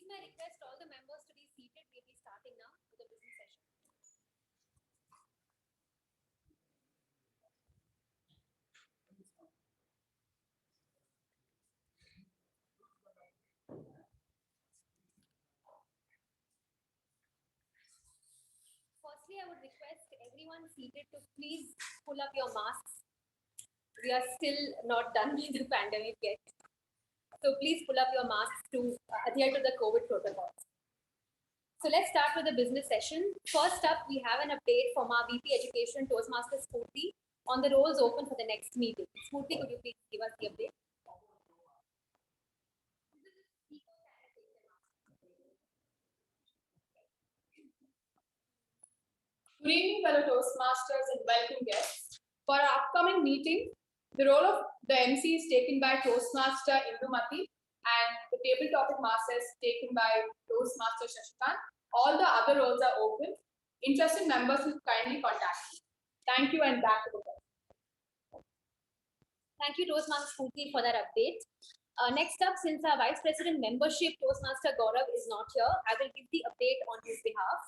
May I request all the members to be seated? We'll be starting now with the business session. Firstly, I would request everyone seated to please pull up your masks. We are still not done with the pandemic yet. So please pull up your masks to adhere to the COVID protocols. So let's start with the business session. First up, we have an update from our VP Education Toastmasters Spurti on the roles open for the next meeting. Spurti, could you please give us the update? Good evening, fellow Toastmasters and welcome guests. For our upcoming meeting, the role of the MC is taken by Toastmaster Indumati and the table topic master is taken by Toastmaster Shashikant. All the other roles are open. Interested members will kindly contact me. Thank you and back to the call. Thank you, Toastmaster Spurti, for that update. Next up, since our Vice President membership, Toastmaster Gaurav, is not here, I will give the update on his behalf.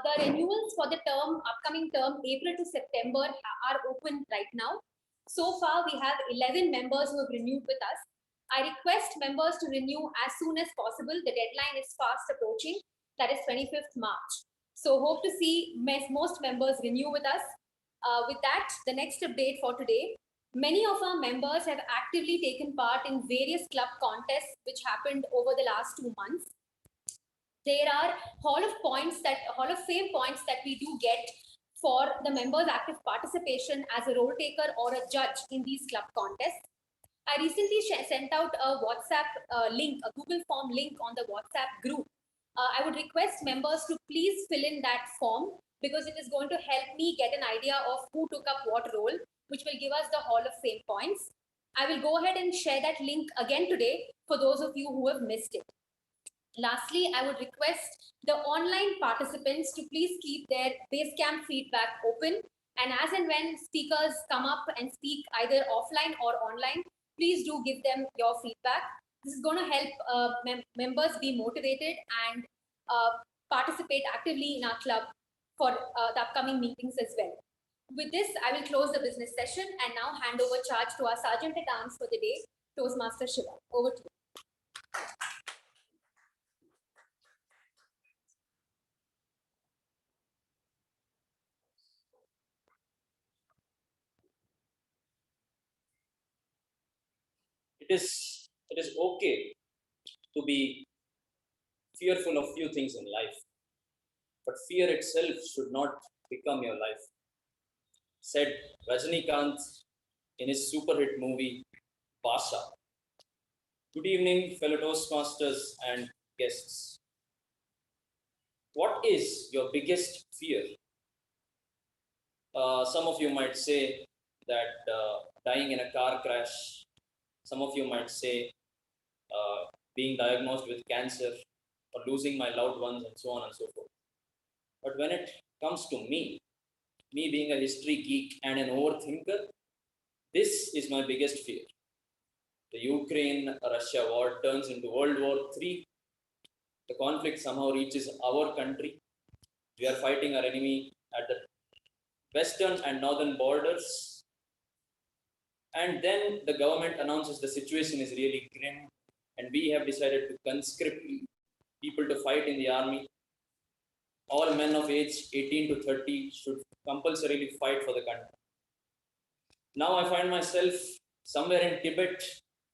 The renewals for the upcoming term, April to September, are open right now. So far, we have 11 members who have renewed with us. I request members to renew as soon as possible. The deadline is fast approaching, that is 25th March. So hope to see most members renew with us. With that, the next update for today. Many of our members have actively taken part in various club contests which happened over the last 2 months. There are Hall of Fame points that we do get for the members' active participation as a role taker or a judge in these club contests. I recently sent out a WhatsApp link, a Google form link on the WhatsApp group. I would request members to please fill in that form because it is going to help me get an idea of who took up what role, which will give us the Hall of Fame points. I will go ahead and share that link again today for those of you who have missed it. Lastly, I would request the online participants to please keep their Basecamp feedback open. And as and when speakers come up and speak either offline or online, please do give them your feedback. This is going to help members be motivated and participate actively in our club for the upcoming meetings as well. With this, I will close the business session and now hand over charge to our Sergeant at Arms for the day, Toastmaster Shiva. Over to you. It is okay to be fearful of few things in life, but fear itself should not become your life, said Rajinikanth in his super hit movie Basha. Good evening, fellow Toastmasters and guests. What is your biggest fear? Some of you might say that dying in a car crash. Some of you might say being diagnosed with cancer or losing my loved ones and so on and so forth. But when it comes to me being a history geek and an overthinker, this is my biggest fear. The Ukraine-Russia war turns into World War III. The conflict somehow reaches our country. We are fighting our enemy at the western and northern borders. And then the government announces the situation is really grim and we have decided to conscript people to fight in the army. All men of age 18 to 30 should compulsorily fight for the country. Now I find myself somewhere in Tibet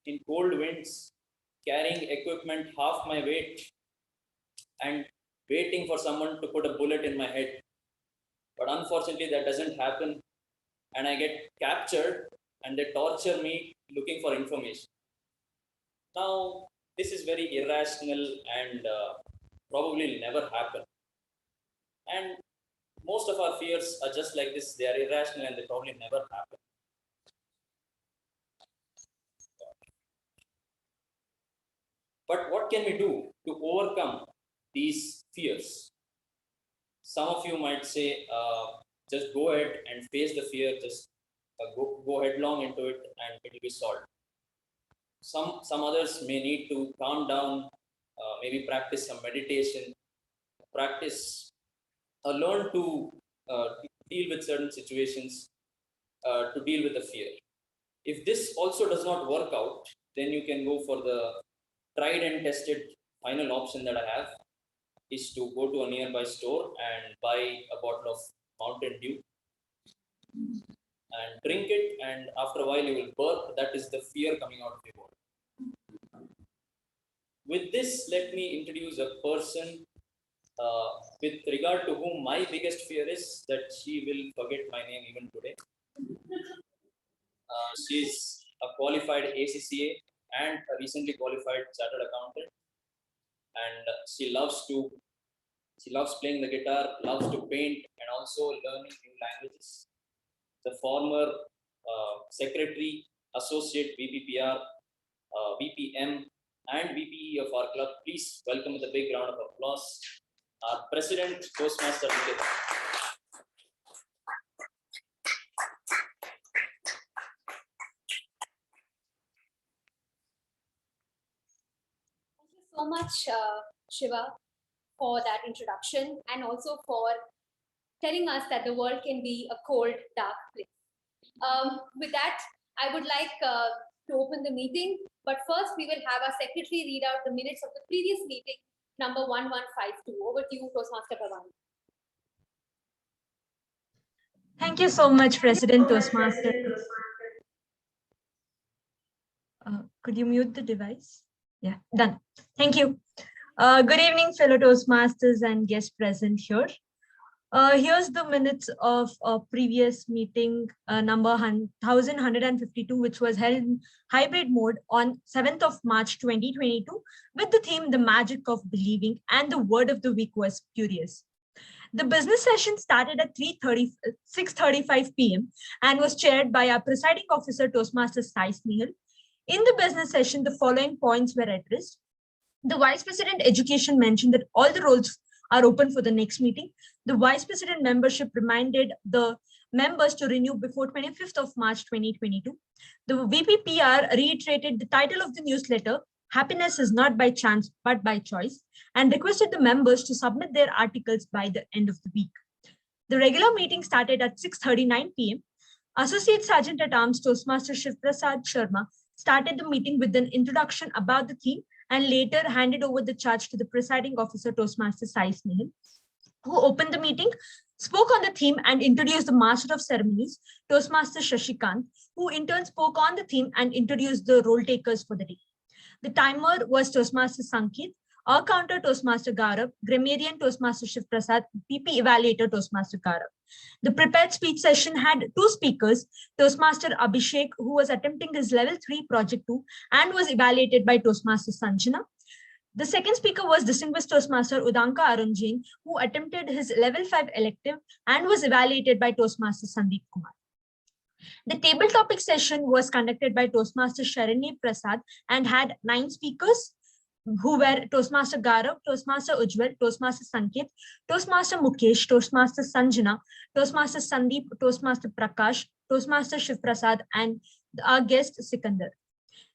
in cold winds, carrying equipment half my weight and waiting for someone to put a bullet in my head. But unfortunately that doesn't happen and I get captured and they torture me looking for information. Now, this is very irrational and probably never happen. And most of our fears are just like this. They are irrational and they probably never happen. But what can we do to overcome these fears? Some of you might say, just go ahead and face the fear, just go headlong into it and it will be solved. Some others may need to calm down, maybe practice some meditation, practice or learn to deal with certain situations, to deal with the fear. If this also does not work out, then you can go for the tried and tested final option that I have, is to go to a nearby store and buy a bottle of Mountain Dew and drink it, and after a while you will burp. That is the fear coming out of your body. With this, let me introduce a person with regard to whom my biggest fear is that she will forget my name even today. She's a qualified ACCA and a recently qualified chartered accountant, and she loves playing the guitar, loves to paint, and also learning new languages. The former secretary, associate VPPR, VPM, and VPE of our club. Please welcome with a big round of applause our President, Toastmaster Nikita. Thank you so much, Shiva, for that introduction and also for telling us that the world can be a cold, dark place. With that, I would like to open the meeting, but first we will have our secretary read out the minutes of the previous meeting, number 1152. Over to you, Toastmaster Bhavani. Thank you so much, President Toastmaster. Could you mute the device? Yeah, done. Thank you. Good evening, fellow Toastmasters and guests present here. Here's the minutes of a previous meeting, number 1152, which was held in hybrid mode on 7th of March 2022, with the theme The Magic of Believing, and the word of the week was curious. The business session started at 6:35 p.m. and was chaired by our presiding officer, Toastmaster Sai Snehal. In the business session, the following points were addressed. The Vice President Education mentioned that all the roles are open for the next meeting. The Vice President membership reminded the members to renew before 25th of March 2022. The VPPR reiterated the title of the newsletter, Happiness is not by chance, but by choice, and requested the members to submit their articles by the end of the week. The regular meeting started at 6:39 p.m. Associate Sergeant at Arms Toastmaster Shiv Prasad Sharma started the meeting with an introduction about the theme and later handed over the charge to the presiding officer, Toastmaster Sai Snehal, who opened the meeting, spoke on the theme and introduced the Master of Ceremonies, Toastmaster Shashikant, who in turn spoke on the theme and introduced the role takers for the day. The timer was Toastmaster Sankit, our counter Toastmaster Gaurav, Grammarian Toastmaster Shiv Prasad, PP Evaluator Toastmaster Gaurav. The prepared speech session had two speakers, Toastmaster Abhishek, who was attempting his level 3 project 2 and was evaluated by Toastmaster Sanjana. The second speaker was distinguished Toastmaster Udanka Arun Jain, who attempted his level 5 elective and was evaluated by Toastmaster Sandeep Kumar. The table topic session was conducted by Toastmaster Sharanya Prasad and had 9 speakers, who were Toastmaster Gaurav, Toastmaster Ujjwal, Toastmaster Sanket, Toastmaster Mukesh, Toastmaster Sanjana, Toastmaster Sandeep, Toastmaster Prakash, Toastmaster Shiv Prasad, and our guest Sikandar.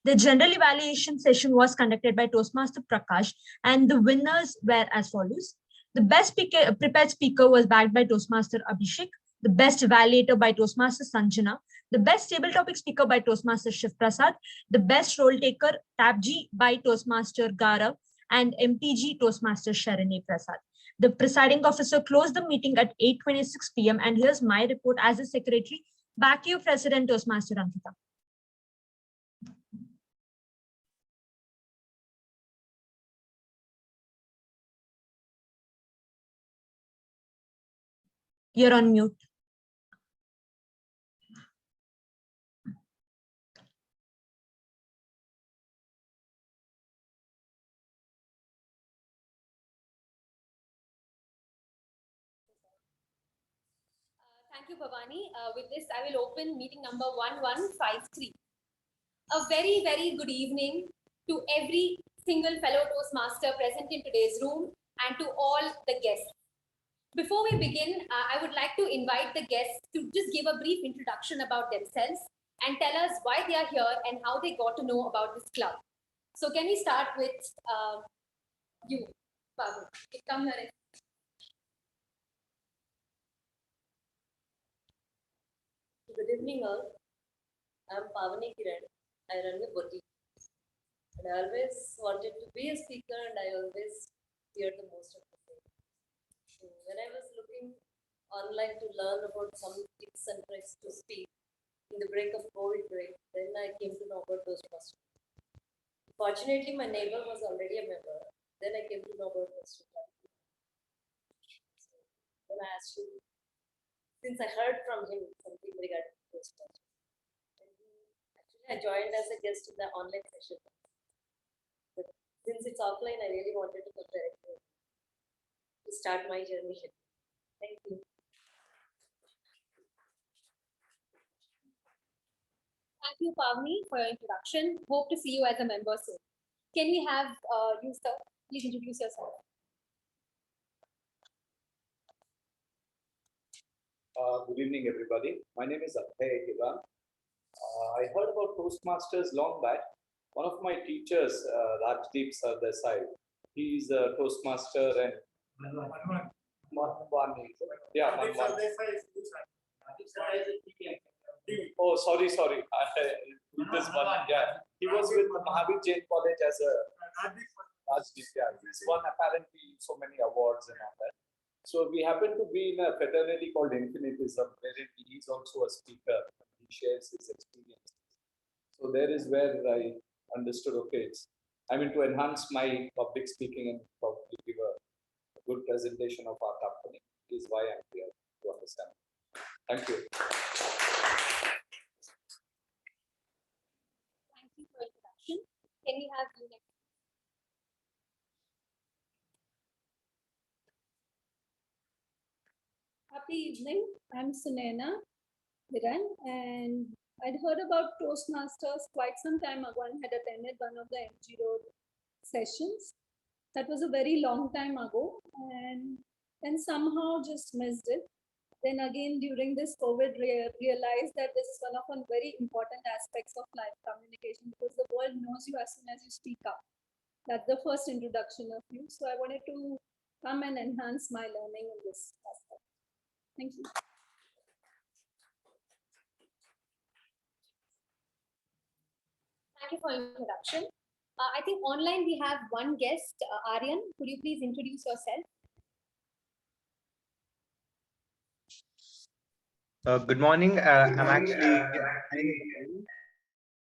The general evaluation session was conducted by Toastmaster Prakash, and the winners were as follows. The best prepared speaker was backed by Toastmaster Abhishek, the best evaluator by Toastmaster Sanjana, the best table topic speaker by Toastmaster Shiv Prasad, the best role taker TAPG by Toastmaster Gaurav, and MTG Toastmaster Sharanya Prasad. The presiding officer closed the meeting at 8:26 p.m. and here's my report as a secretary. Back to you, President Toastmaster Ankita. You're on mute. Thank you, Bhavani. With this, I will open meeting number 1153. A very, very good evening to every single fellow Toastmaster present in today's room and to all the guests. Before we begin, I would like to invite the guests to just give a brief introduction about themselves and tell us why they are here and how they got to know about this club. So can we start with You, Pavani. Come here. Good evening, all. I'm Pavani Kiran. I run a boutique. And I always wanted to be a speaker, and I always feared the most of the thing. So when I was looking online to learn about some tips and tricks to speak in the break of COVID break, then I came to know about Toastmasters. Fortunately, my neighbor was already a member. Then I came to know about Toastmasters. So then I asked him, since I heard from him something regarding Toastmasters. Actually, I joined as a guest in the online session. But since it's offline, I really wanted to come directly to start my journey here. Thank you. Thank you, Pavani, for your introduction. Hope to see you as a member soon. Can we have you, sir? Please introduce yourself. Good evening, everybody. My name is Abhay Hiran. I heard about Toastmasters long back. One of my teachers, Rajdeep Sardesai, he's a Toastmaster and Manwani. Yeah, Manwani. Oh, sorry. This one, yeah. He was with Mahavir Jain College as a Rajdeep. Yeah, he's won apparently so many awards and all that. So we happen to be in a fraternity called Infinitism, where he's also a speaker. He shares his experience. So there is where I understood, okay, I mean, to enhance my public speaking and probably give a good presentation of our company is why I'm here to understand. Thank you. Thank you for your introduction. Can we have you next? Happy evening. I'm Sunena Viran, and I'd heard about Toastmasters quite some time ago and had attended one of the MG Road sessions. That was a very long time ago, and then somehow just missed it. Then again, during this COVID, realized that this is one of the very important aspects of live communication because the world knows you as soon as you speak up. That's the first introduction of you. So I wanted to come and enhance my learning in this aspect. Thank you. Thank you for your introduction. I think online we have one guest, Aryan. Could you please introduce yourself? Good morning. I'm actually,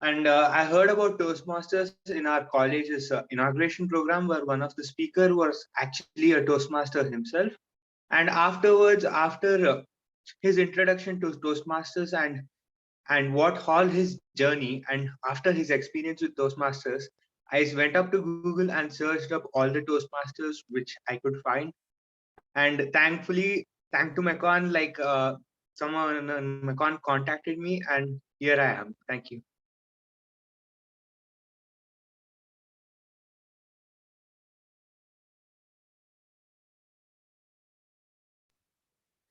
and I heard about Toastmasters in our college's inauguration program, where one of the speaker was actually a Toastmaster himself. And afterwards, after his introduction to Toastmasters and what all his journey and after his experience with Toastmasters, I went up to Google and searched up all the Toastmasters which I could find. And thankfully, thank to Mekon, like someone on Mekon contacted me, and here I am. Thank you.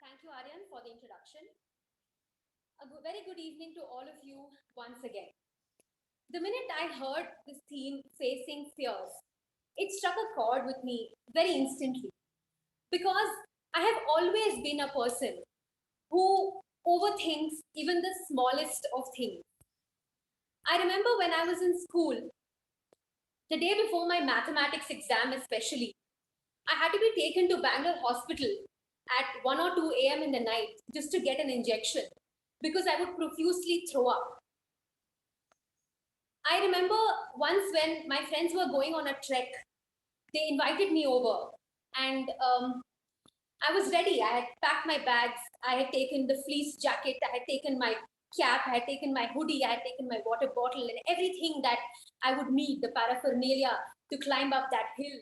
Thank you, Aryan, for the introduction. A very good evening to all of you once again. The minute I heard this theme, facing fears, it struck a chord with me very instantly because I have always been a person who overthinks even the smallest of things. I remember when I was in school, the day before my mathematics exam especially, I had to be taken to Bangalore hospital at 1 or 2 a.m. in the night just to get an injection because I would profusely throw up. I remember once when my friends were going on a trek, they invited me over and I was ready. I had packed my bags. I had taken the fleece jacket. I had taken my cap. I had taken my hoodie. I had taken my water bottle and everything that I would need, the paraphernalia to climb up that hill.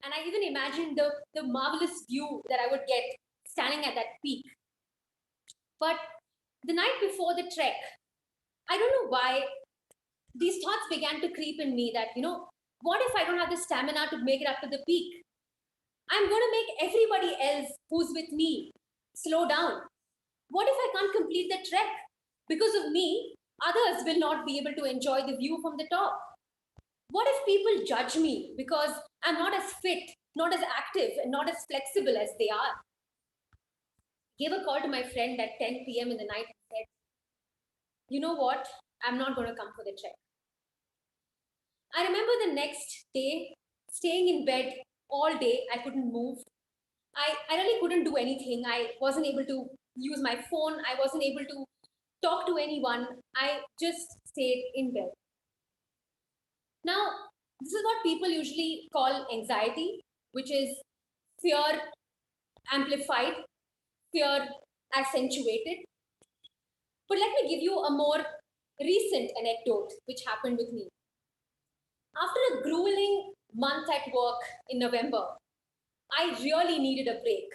And I even imagined the marvelous view that I would get standing at that peak. But the night before the trek, I don't know why, these thoughts began to creep in me that, what if I don't have the stamina to make it up to the peak? I'm going to make everybody else who's with me slow down. What if I can't complete the trek? Because of me, others will not be able to enjoy the view from the top. What if people judge me because I'm not as fit, not as active, and not as flexible as they are? Gave a call to my friend at 10 p.m. in the night and said, you know what? I'm not going to come for the check. I remember the next day staying in bed all day. I couldn't move. I really couldn't do anything. I wasn't able to use my phone. I wasn't able to talk to anyone. I just stayed in bed. Now, this is what people usually call anxiety, which is fear amplified, fear accentuated. But let me give you a more recent anecdote which happened with me. After a grueling month at work in November, I really needed a break.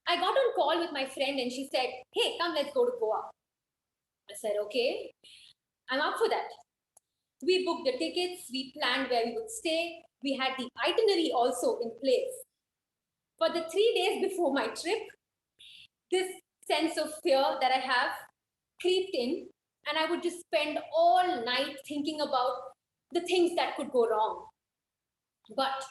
I got on call with my friend and she said, hey, come, let's go to Goa. I said, okay, I'm up for that. We booked the tickets, we planned where we would stay, we had the itinerary also in place. For the 3 days before my trip, this sense of fear that I have creeped in, and I would just spend all night thinking about the things that could go wrong. But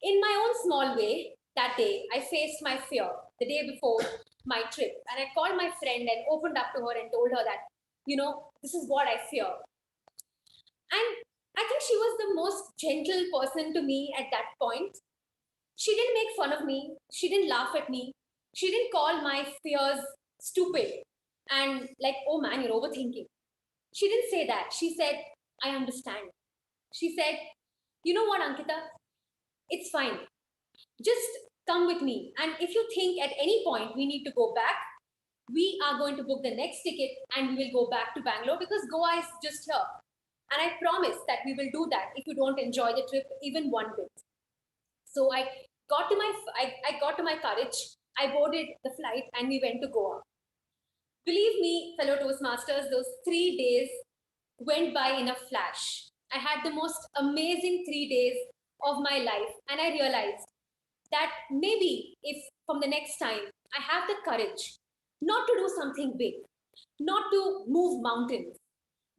in my own small way, that day, I faced my fear the day before my trip. And I called my friend and opened up to her and told her that, this is what I fear. And I think she was the most gentle person to me at that point. She didn't make fun of me. She didn't laugh at me. She didn't call my fears stupid and like, oh man, you're overthinking. She didn't say that. She said, I understand. She said, you know what, Ankita? It's fine. Just come with me. And if you think at any point we need to go back, we are going to book the next ticket and we will go back to Bangalore because Goa is just here. And I promise that we will do that if you don't enjoy the trip even one bit. So I got to my courage. I boarded the flight and we went to Goa. Believe me, fellow Toastmasters, those 3 days went by in a flash. I had the most amazing 3 days of my life, and I realized that maybe if from the next time I have the courage not to do something big, not to move mountains,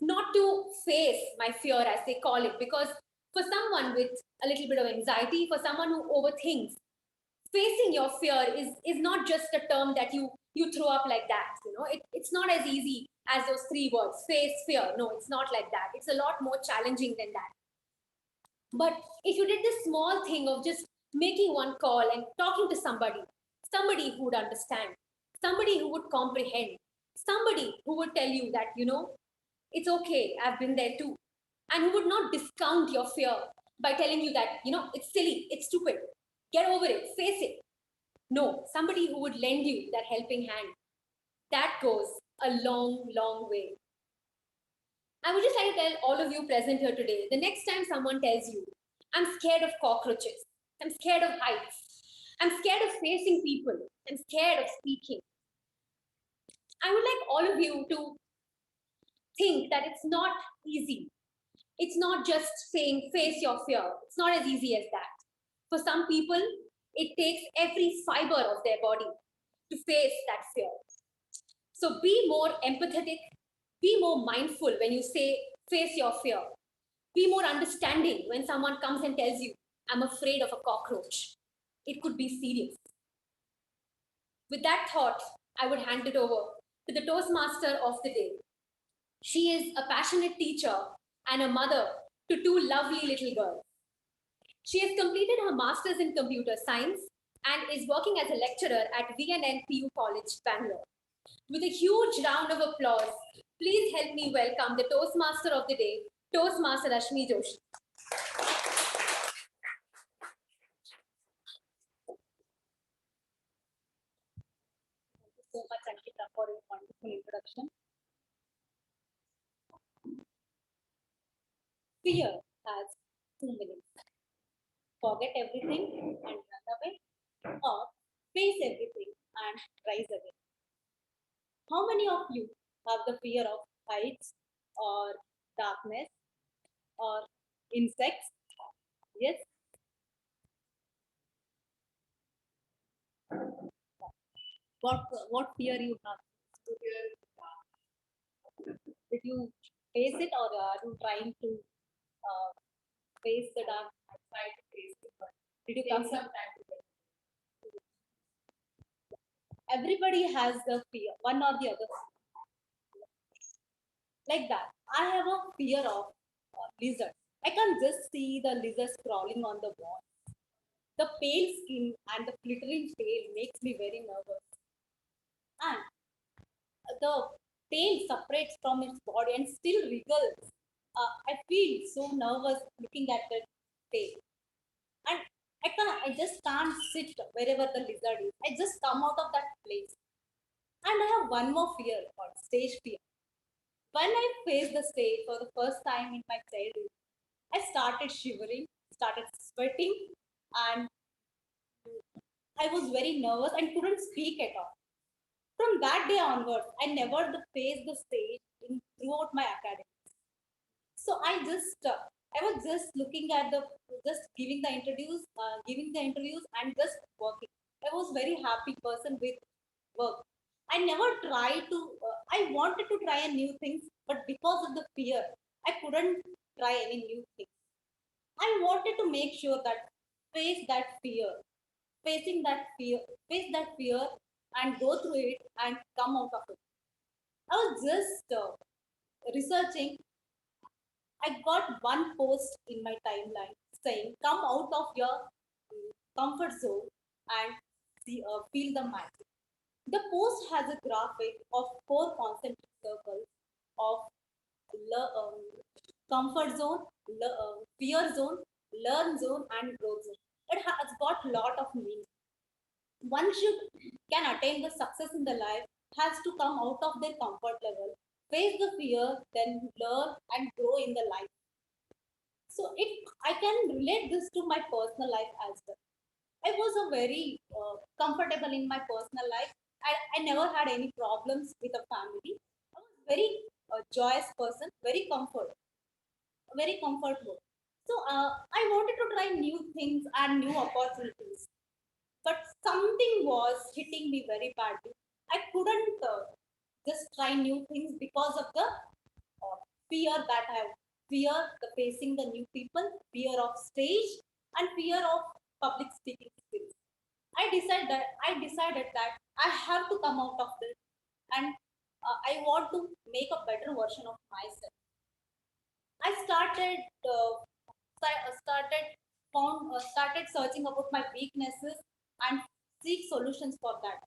not to face my fear, as they call it, because for someone with a little bit of anxiety, for someone who overthinks, facing your fear is not just a term that you throw up like that. It's not as easy as those 3 words, face fear. No, it's not like that. It's a lot more challenging than that. But if you did this small thing of just making one call and talking to somebody who would understand, somebody who would comprehend, somebody who would tell you that, it's okay, I've been there too, and who would not discount your fear by telling you that, it's silly, it's stupid, get over it, face it. No, somebody who would lend you that helping hand, that goes a long, long way. I would just like to tell all of you present here today, the next time someone tells you, I'm scared of cockroaches, I'm scared of heights, I'm scared of facing people, I'm scared of speaking, I would like all of you to think that it's not easy. It's not just saying face your fear. It's not as easy as that. For some people, it takes every fiber of their body to face that fear. So be more empathetic, be more mindful when you say face your fear. Be more understanding when someone comes and tells you, I'm afraid of a cockroach. It could be serious. With that thought, I would hand it over to the Toastmaster of the day. She is a passionate teacher and a mother to 2 lovely little girls. She has completed her master's in computer science and is working as a lecturer at VNNPU College, Bangalore. With a huge round of applause, please help me welcome the Toastmaster of the day, Toastmaster Rashmi Joshi. Thank you so much, Ankita, for your wonderful introduction. Fear has 2 meanings. Forget everything and run away, or face everything and rise again. How many of you have the fear of heights or darkness or insects? Yes? What fear you have? Did you face it or are you trying to face the dark. I tried to face it, but Did you it come? takes some time to get. Everybody has the fear, one or the other. Like that. I have a fear of lizards. I can just see the lizards crawling on the wall. The pale skin and the glittering tail makes me very nervous. And the tail separates from its body and still wriggles. I feel so nervous looking at the tail. And I just can't sit wherever the lizard is. I just come out of that place. And I have one more fear called stage fear. When I faced the stage for the first time in my childhood, I started shivering, started sweating, and I was very nervous and couldn't speak at all. From that day onwards, I never faced the stage throughout my academics. So I was just looking at just giving the interviews and just working. I was very happy person with work. I never tried to. I wanted to try a new things, but because of the fear, I couldn't try any new things. I wanted to make sure that face that fear, facing that fear, face that fear, and go through it and come out of it. I was just researching. I got one post in my timeline saying, "Come out of your comfort zone and feel the magic." The post has a graphic of four concentric circles of um, comfort zone, fear zone, learn zone, and growth zone. It has got a lot of meaning. One should can attain the success in the life has to come out of their comfort level, face the fear, then learn and grow in the life. So if I can relate this to my personal life as well. I was a very comfortable in my personal life. I never had any problems with a family. I was very joyous person, very comfortable. So I wanted to try new things and new opportunities, but something was hitting me very badly. I couldn't just try new things because of the fear that I have. Fear the facing the new people, fear of stage, and fear of public speaking skills. I decided that I have to come out of this, and I want to make a better version of myself. I started searching about my weaknesses and seek solutions for that.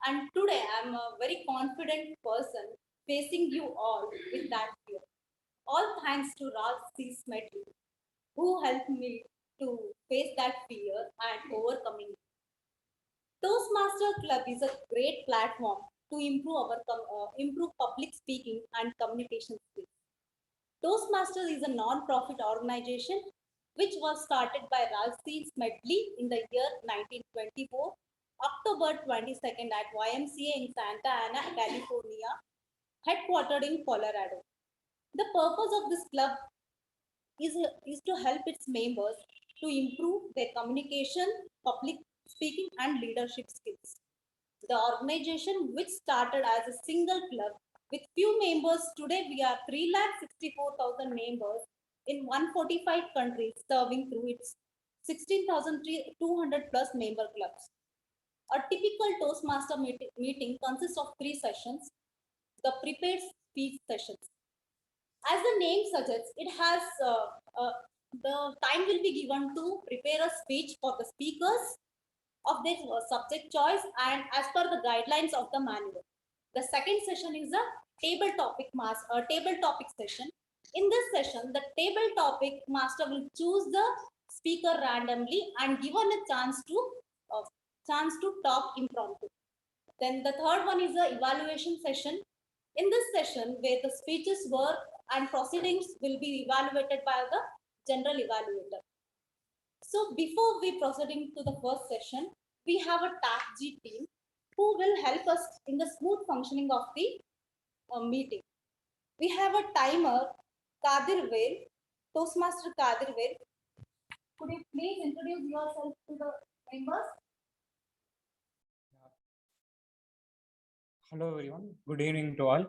And today I'm a very confident person facing you all with that fear. All thanks to Raj C. Smedley, who helped me to face that fear and overcoming it. Toastmaster Club is a great platform to improve public speaking and communication skills. Toastmasters is a non-profit organization which was started by Ralston Smedley in the year 1924, October 22nd at YMCA in Santa Ana, California, headquartered in Colorado. The purpose of this club is to help its members to improve their communication, public speaking, and leadership skills. The organization, which started as a single club with few members, today we are 3,64,000 members in 145 countries, serving through its 16,200 plus member clubs. A typical Toastmaster meeting consists of three sessions: the prepaid speech sessions. As the name suggests, it has the time will be given to prepare a speech for the speakers of their subject choice and as per the guidelines of the manual. The second session is a table topic session. In this session, the table topic master will choose the speaker randomly and given a chance to talk impromptu. Then the third one is the evaluation session. In this session, where the speeches, work, and proceedings will be evaluated by the general evaluator. So before we proceeding to the first session, we have a TAG team who will help us in the smooth functioning of the meeting. We have a timer, Kadir Vel, Toastmaster Kadir Vel. Could you please introduce yourself to the members? Hello everyone, good evening to all.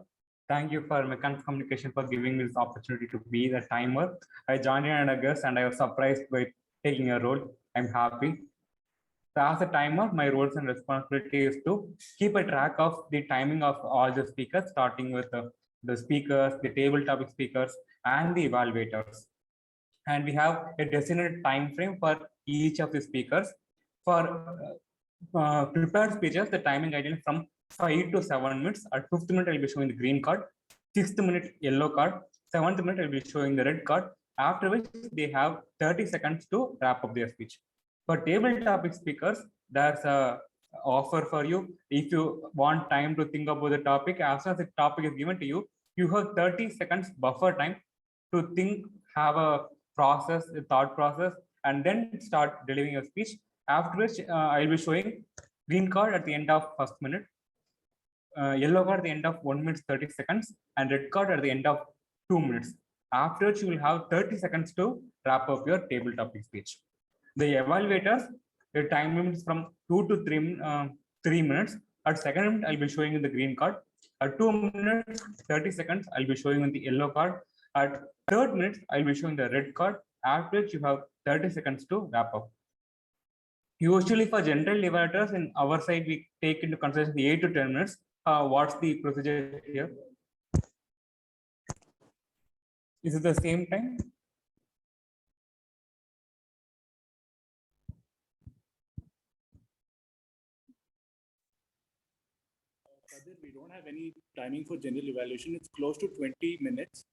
Thank you for Mechanics Communication for giving me this opportunity to be the timer. I joined in as a guest and I was surprised by taking a role. I'm happy. So as a timer, my roles and responsibility is to keep a track of the timing of all the speakers, starting with the speakers, the table topic speakers, and the evaluators. And we have a designated time frame for each of the speakers. For prepared speeches, the timing guideline from 5 to 7 minutes. At 5th minute, I'll be showing the green card. 6th minute, yellow card. 7th minute, I'll be showing the red card. After which, they have 30 seconds to wrap up their speech. For table topic speakers, there's a offer for you. If you want time to think about the topic, as soon as the topic is given to you, you have 30 seconds buffer time to think, have a process, a thought process, and then start delivering your speech. After which, I'll be showing green card at the end of 1st minute, yellow card at the end of 1 minute 30 seconds, and red card at the end of 2 minutes. After which, you will have 30 seconds to wrap up your table topic speech. The evaluators, the time limit is from 2 to 3 minutes. At 2nd minute, I'll be showing you the green card. At 2 minutes 30 seconds, I'll be showing you the yellow card. At 3rd minute, I'll be showing the red card. After which, you have 30 seconds to wrap up. Usually for general evaluators, in our side, we take into consideration the 8 to 10 minutes. What's the procedure here? Is it the same time? We don't have any timing for general evaluation. It's close to 20 minutes.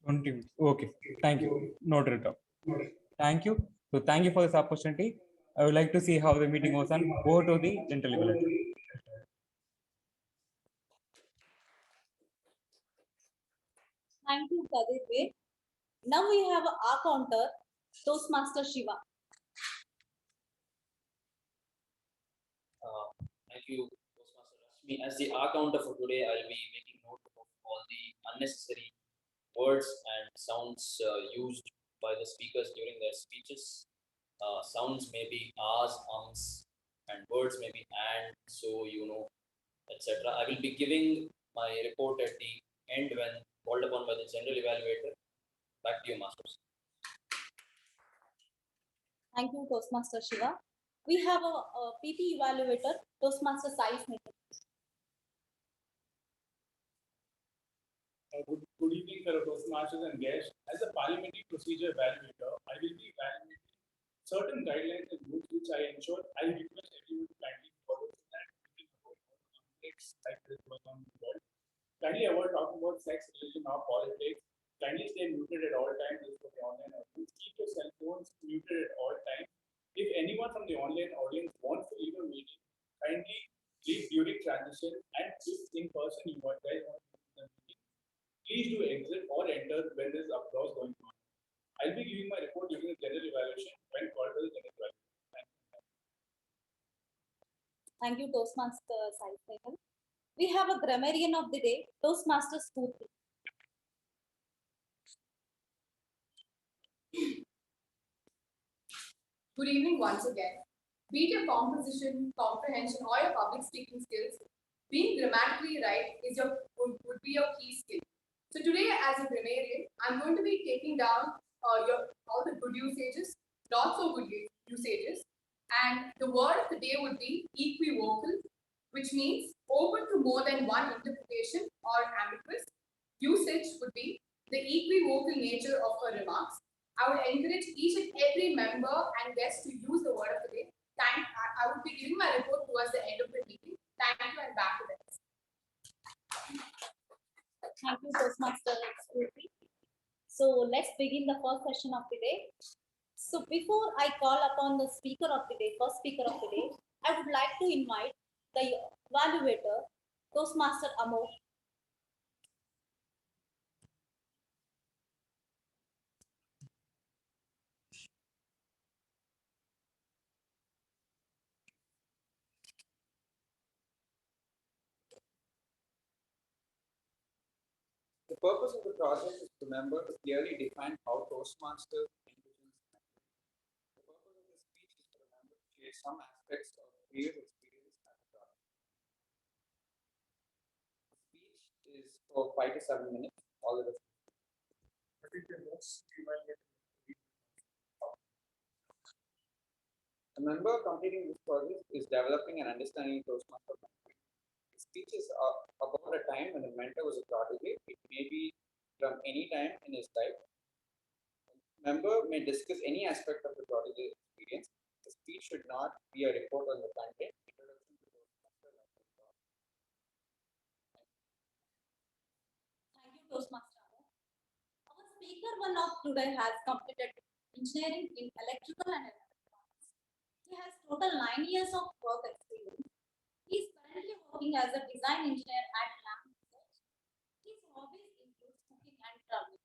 20 minutes. Okay. Thank you. Noted it down. Thank you. So thank you for this opportunity. I would like to see how the meeting goes on. Go to the general evaluator. Thank you, Kadir. Now we have our counter, Toastmaster Shiva. Thank you, Toastmaster Rashmi. As the R counter for today, I'll be making note of all the unnecessary words and sounds used by the speakers during their speeches. Sounds may be ahs, ums, and words may be and, so, you know, etc. I will be giving my report at the end when called upon by the general evaluator. Back to you, Masters. Thank you, Toastmaster Shiva. We have a PT evaluator, Toastmaster Sai Smith. Good evening, fellow Toastmasters and guests. As a parliamentary procedure evaluator, I will be evaluating certain guidelines and rules which I ensure I request everyone to kindly follow so that we can avoid conflicts like this going on in the world. Kindly avoid talking about sex, religion, or politics. Kindly stay muted at all times. This for the online audience. Keep your cell phones muted at all times. If anyone from the online audience wants to leave a meeting, kindly leave during transition, and if in person you guys want to leave the meeting, please do exit or enter when there is applause going on. I'll be giving my report during the general evaluation when called by the general evaluation. Thank you, Toastmaster Sai Smith. We have a grammarian of the day, Toastmaster Spooty. Good evening once again. Be it your composition, comprehension, or your public speaking skills, being grammatically right would be your key skill. So today, as a grammarian, I'm going to be taking down all the good usages, not so good usages, and the word of the day would be equivocal, which means open to more than one interpretation or ambiguous. Usage would be the equivocal nature of her remarks. I would encourage each and every member and guest to use the word of the day. I would be giving my report towards the end of the meeting. Thank you, and back to the desk. Thank you, Toastmaster Spooty. So let's begin the first session of the day. So before I call upon the speaker of the day, first speaker of the day, I would like to invite the evaluator, Toastmaster Amol. The purpose of the project is to remember to clearly define how Toastmasters envisions language. The purpose of the speech is to remember to share some aspects of previous experience as a project. The speech is for 5 to 7 minutes. All the rest. I think the most A member completing this project is developing and understanding Toastmaster. This teaches about a time when a mentor was a prodigy. It may be from any time in his life. Member may discuss any aspect of the prodigy experience. The speech should not be a report on the content. Introduction to Toastmaster. Thank you, Toastmaster. Our speaker one of today has completed engineering in electrical and electronics. He has total 9 years of work experience. He is currently working as a design engineer at Lamp Research. His hobbies include cooking and traveling.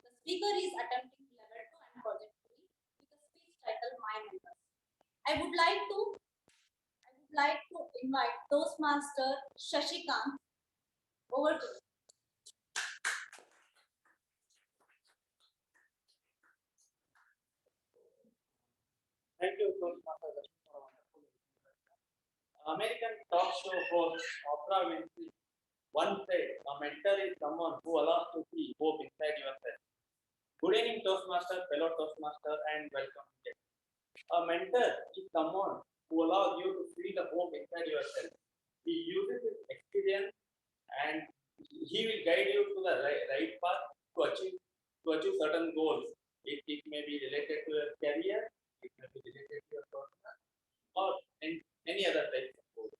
The speaker is attempting level 2 and project 3 with a speech titled My Members. I would like to invite Toastmaster Shashikant over to you. Thank you, Toastmaster, for a wonderful introduction. American talk show host Oprah Winfrey once said, "A mentor is someone who allows to see hope inside yourself." Good evening, Toastmaster, fellow Toastmaster, and welcome. A mentor is someone who allows you to see the hope inside yourself. He uses his experience and he will guide you to the right path to achieve certain goals. It may be related to your career, it may be related to your personal, or any other type of goal.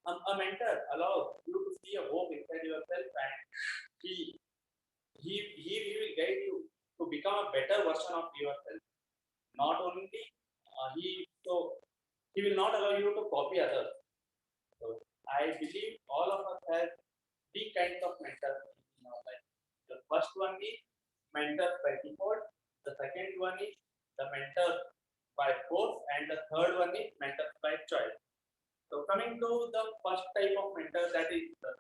A mentor allows you to see a hope inside yourself, and he will guide you to become a better version of yourself. Not only he will not allow you to copy others. So I believe all of us have three kinds of mentors in our life. The first one is mentor by default. The second one is the mentor by force, and the third one is mentor by choice. So coming to the first type of mentor, that is the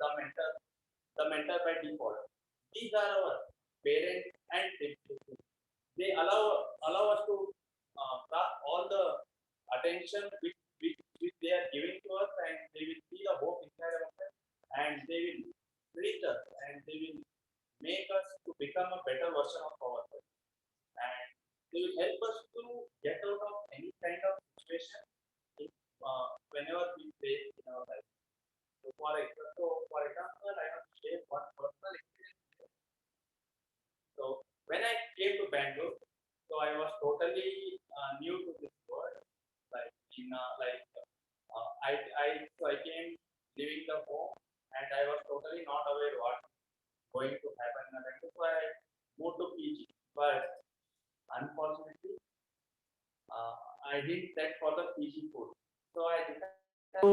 mentor by default. These are our parents and siblings. They allow us to grasp all the attention which they are giving to us, and they will see the hope inside of us, and they will treat us, and they will make us to become a better version of ourselves, and they will help us to get out of any kind of situation whenever we face in our life. So for example, I have to share one personal experience. So when I came to Bangalore, so I was totally new to this world. Like I came leaving the home, and I was totally not aware what going to happen in Bangalore. So I moved to PG, but unfortunately, I didn't set for the PG food. So I decided to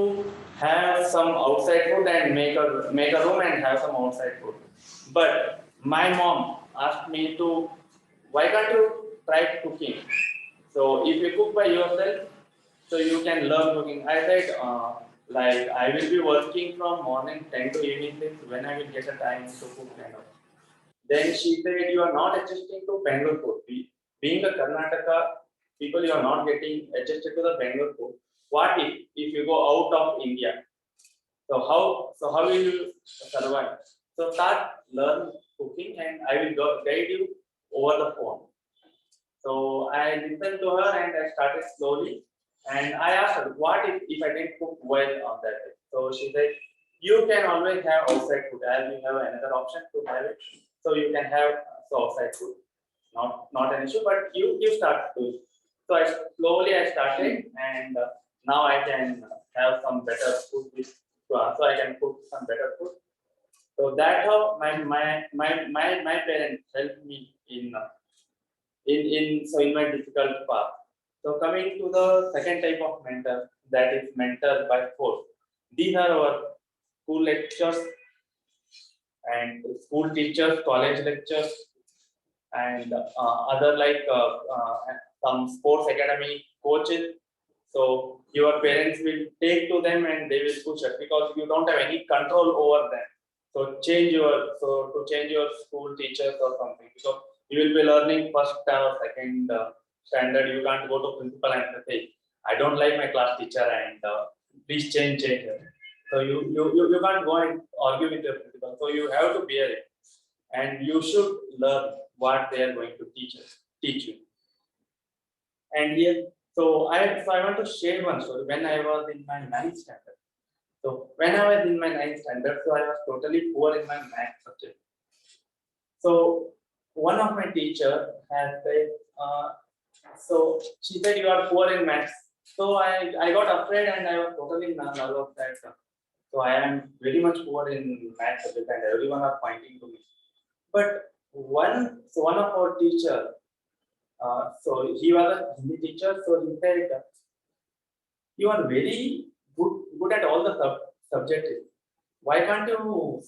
have some outside food and make a room and have some outside food. But my mom asked me to, why can't you try cooking? So if you cook by yourself, so you can learn cooking. I said, like I will be working from morning 10 to evening 6 when I will get a time to cook kind of. Then she said, you are not adjusting to Bangalore food. Being a Karnataka people, you are not getting adjusted to the Bangalore food. What if you go out of India? So how will you survive? So start learn cooking, and I will guide you over the phone. So I listened to her and I started slowly. And I asked her, what if I didn't cook well on that day? So she said, you can always have outside food, as we have another option to have it. So you can have outside food. Not an issue, but you start to. So I started, and now I can have some better food. So I can cook some better food. So that's how my parents helped me in my difficult path. So coming to the second type of mentor, that is mentor by force. These are our school lectures and school teachers, college lectures, and other like some sports academy coaches. So your parents will take to them and they will push it because you don't have any control over them. So to change your school teachers or something. So you will be learning first or second standard. You can't go to principal and say, I don't like my class teacher and please change it. So you can't go and argue with your principal. So you have to bear it, and you should learn what they are going to teach you. And here, so I want to share one story. When I was in my 9th standard. So when I was in my 9th standard, so I was totally poor in my math subject. So one of my teacher has said, so she said, you are poor in maths. So I got afraid and I was totally nervous that. So I am very much poor in maths subject and everyone are pointing to me. But one of our teacher, so he was a Hindi teacher, so he said, you are very good at all the subjects. Why can't you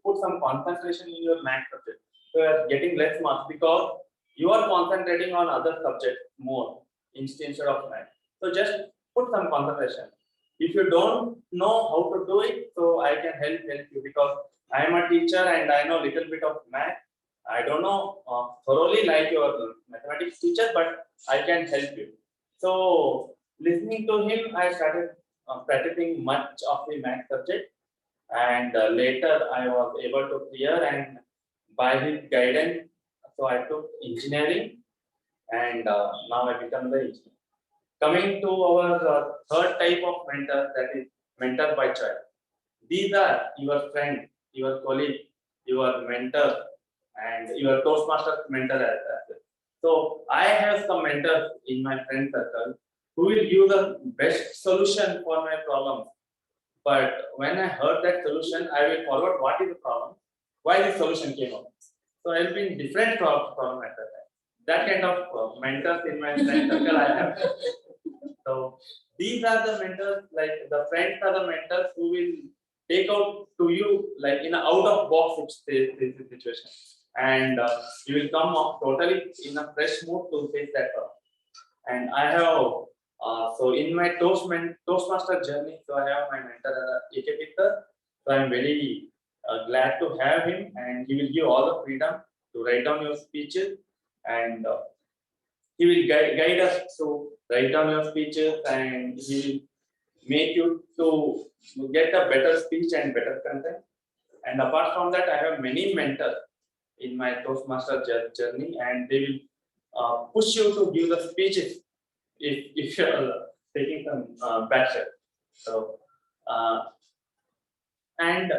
put some concentration in your math subject? So you are getting less marks because you are concentrating on other subjects more instead of math. So just put some concentration. If you don't know how to do it, so I can help you because I am a teacher and I know little bit of math. I don't know thoroughly like your mathematics teacher, but I can help you. So listening to him, I started practicing much of the math subject, and later I was able to clear, and by his guidance, so I took engineering, and now I become the engineer. Coming to our third type of mentor, that is mentor by choice. These are your friend, your colleague, your mentor, and your Toastmaster mentor as well. So I have some mentors in my friend circle who will give the best solution for my problem. But when I heard that solution, I will forward what is the problem, why this solution came up. So I'll be in different problem at that time. That kind of mentors in my friend circle I have. So these are the mentors, like the friends are the mentors who will take out to you like in an out of box situation, and you will come up totally in a fresh mood to face that problem. And I have so in my Toastmaster journey, so I have my mentor AK Peter. So I'm very glad to have him, and he will give all the freedom to write down your speeches, and he will guide us to write down your speeches, and he will make you to get a better speech and better content. And apart from that, I have many mentors in my Toastmaster journey, and they will push you to give the speeches if you're taking some passion. So and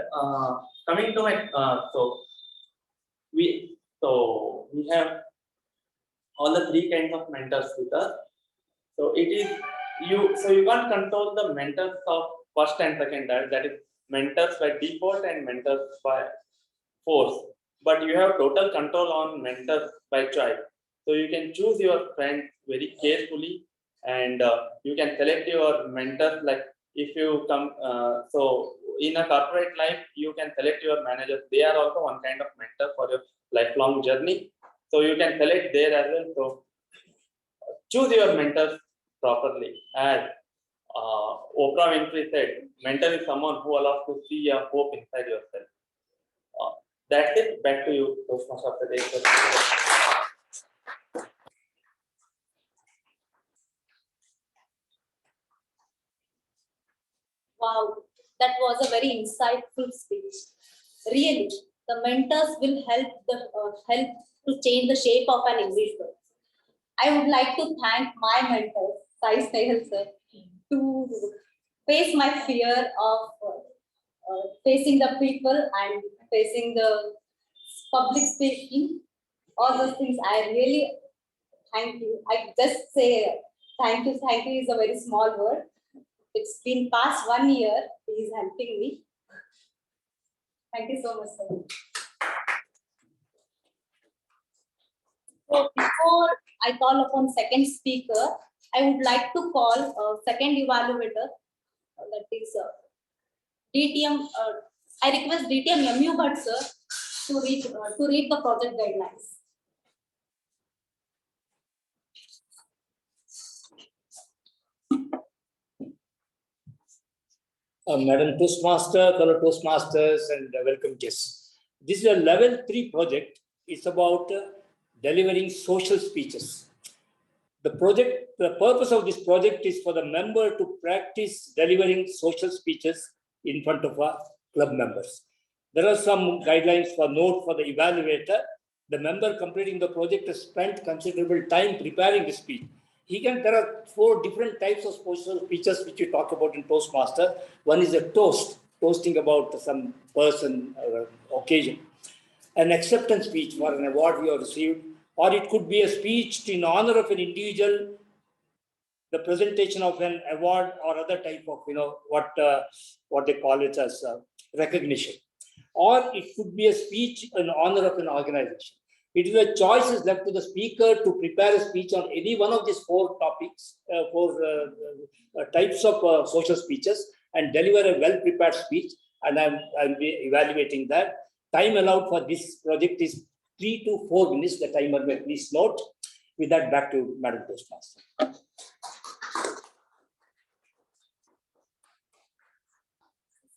coming to my so we have all the three kinds of mentors with us. So it is so you can't control the mentors of first and second type, that is mentors by default and mentors by force. But you have total control on mentors by choice. So you can choose your friends very carefully, and you can select your mentors. Like if you come, so in a corporate life, you can select your managers. They are also one kind of mentor for your lifelong journey. So you can select there as well. So choose your mentors properly. As Oprah Winfrey said, mentor is someone who allows to see a hope inside yourself. That's it. Back to you, Toastmaster of the day. Wow, that was a very insightful speech. Really, the mentors will help to change the shape of an individual. I would like to thank my mentors, Sai Snehal sir, to face my fear of facing the people and facing the public speaking. All those things, I really thank you. I just say thank you. Thank you is a very small word. It's been past 1 year. He is helping me. Thank you so much, sir. So before I call upon second speaker, I would like to call second evaluator. That is DTM. I request DTM MU Bhatt sir to read the project guidelines. Madam Toastmaster, fellow Toastmasters, and welcome guests. This is a level 3 project. It's about delivering social speeches. The purpose of this project is for the member to practice delivering social speeches in front of our club members. There are some guidelines for note for the evaluator. The member completing the project has spent considerable time preparing the speech. There are 4 different types of social speeches which we talk about in Toastmaster. One is a toasting about some person or occasion. An acceptance speech for an award we have received, or it could be a speech in honor of an individual, the presentation of an award or other type of, what they call it as recognition. Or it could be a speech in honor of an organization. It is a choice is left to the speaker to prepare a speech on any one of these 4 topics, 4 types of social speeches, and deliver a well-prepared speech. And I'll be evaluating that. Time allowed for this project is 3 to 4 minutes. The timer may please note. With that, back to Madam Toastmaster.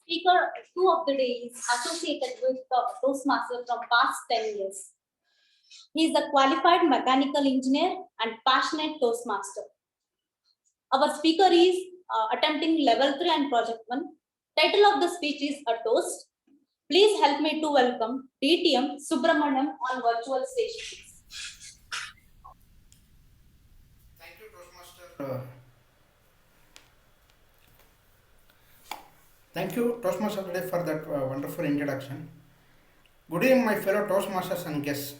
Speaker 2 of the day is associated with the Toastmaster from past 10 years. He is a qualified mechanical engineer and passionate Toastmaster. Our speaker is attempting level 3 and project 1. Title of the speech is A Toast. Please help me to welcome DTM Subramaniam on virtual stage. Thank you, Toastmaster. Thank you, Toastmaster today, for that wonderful introduction. Good evening, my fellow Toastmasters and guests.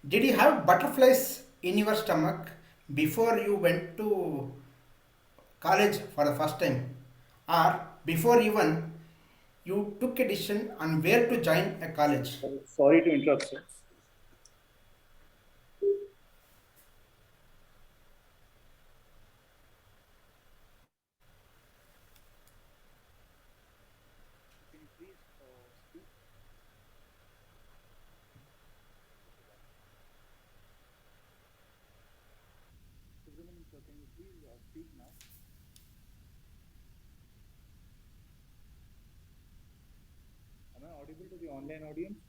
Did you have butterflies in your stomach before you went to college for the first time? Or before even you took a decision on where to join a college? Sorry to interrupt, sir. Can you please speak now? Am I audible to the online audience?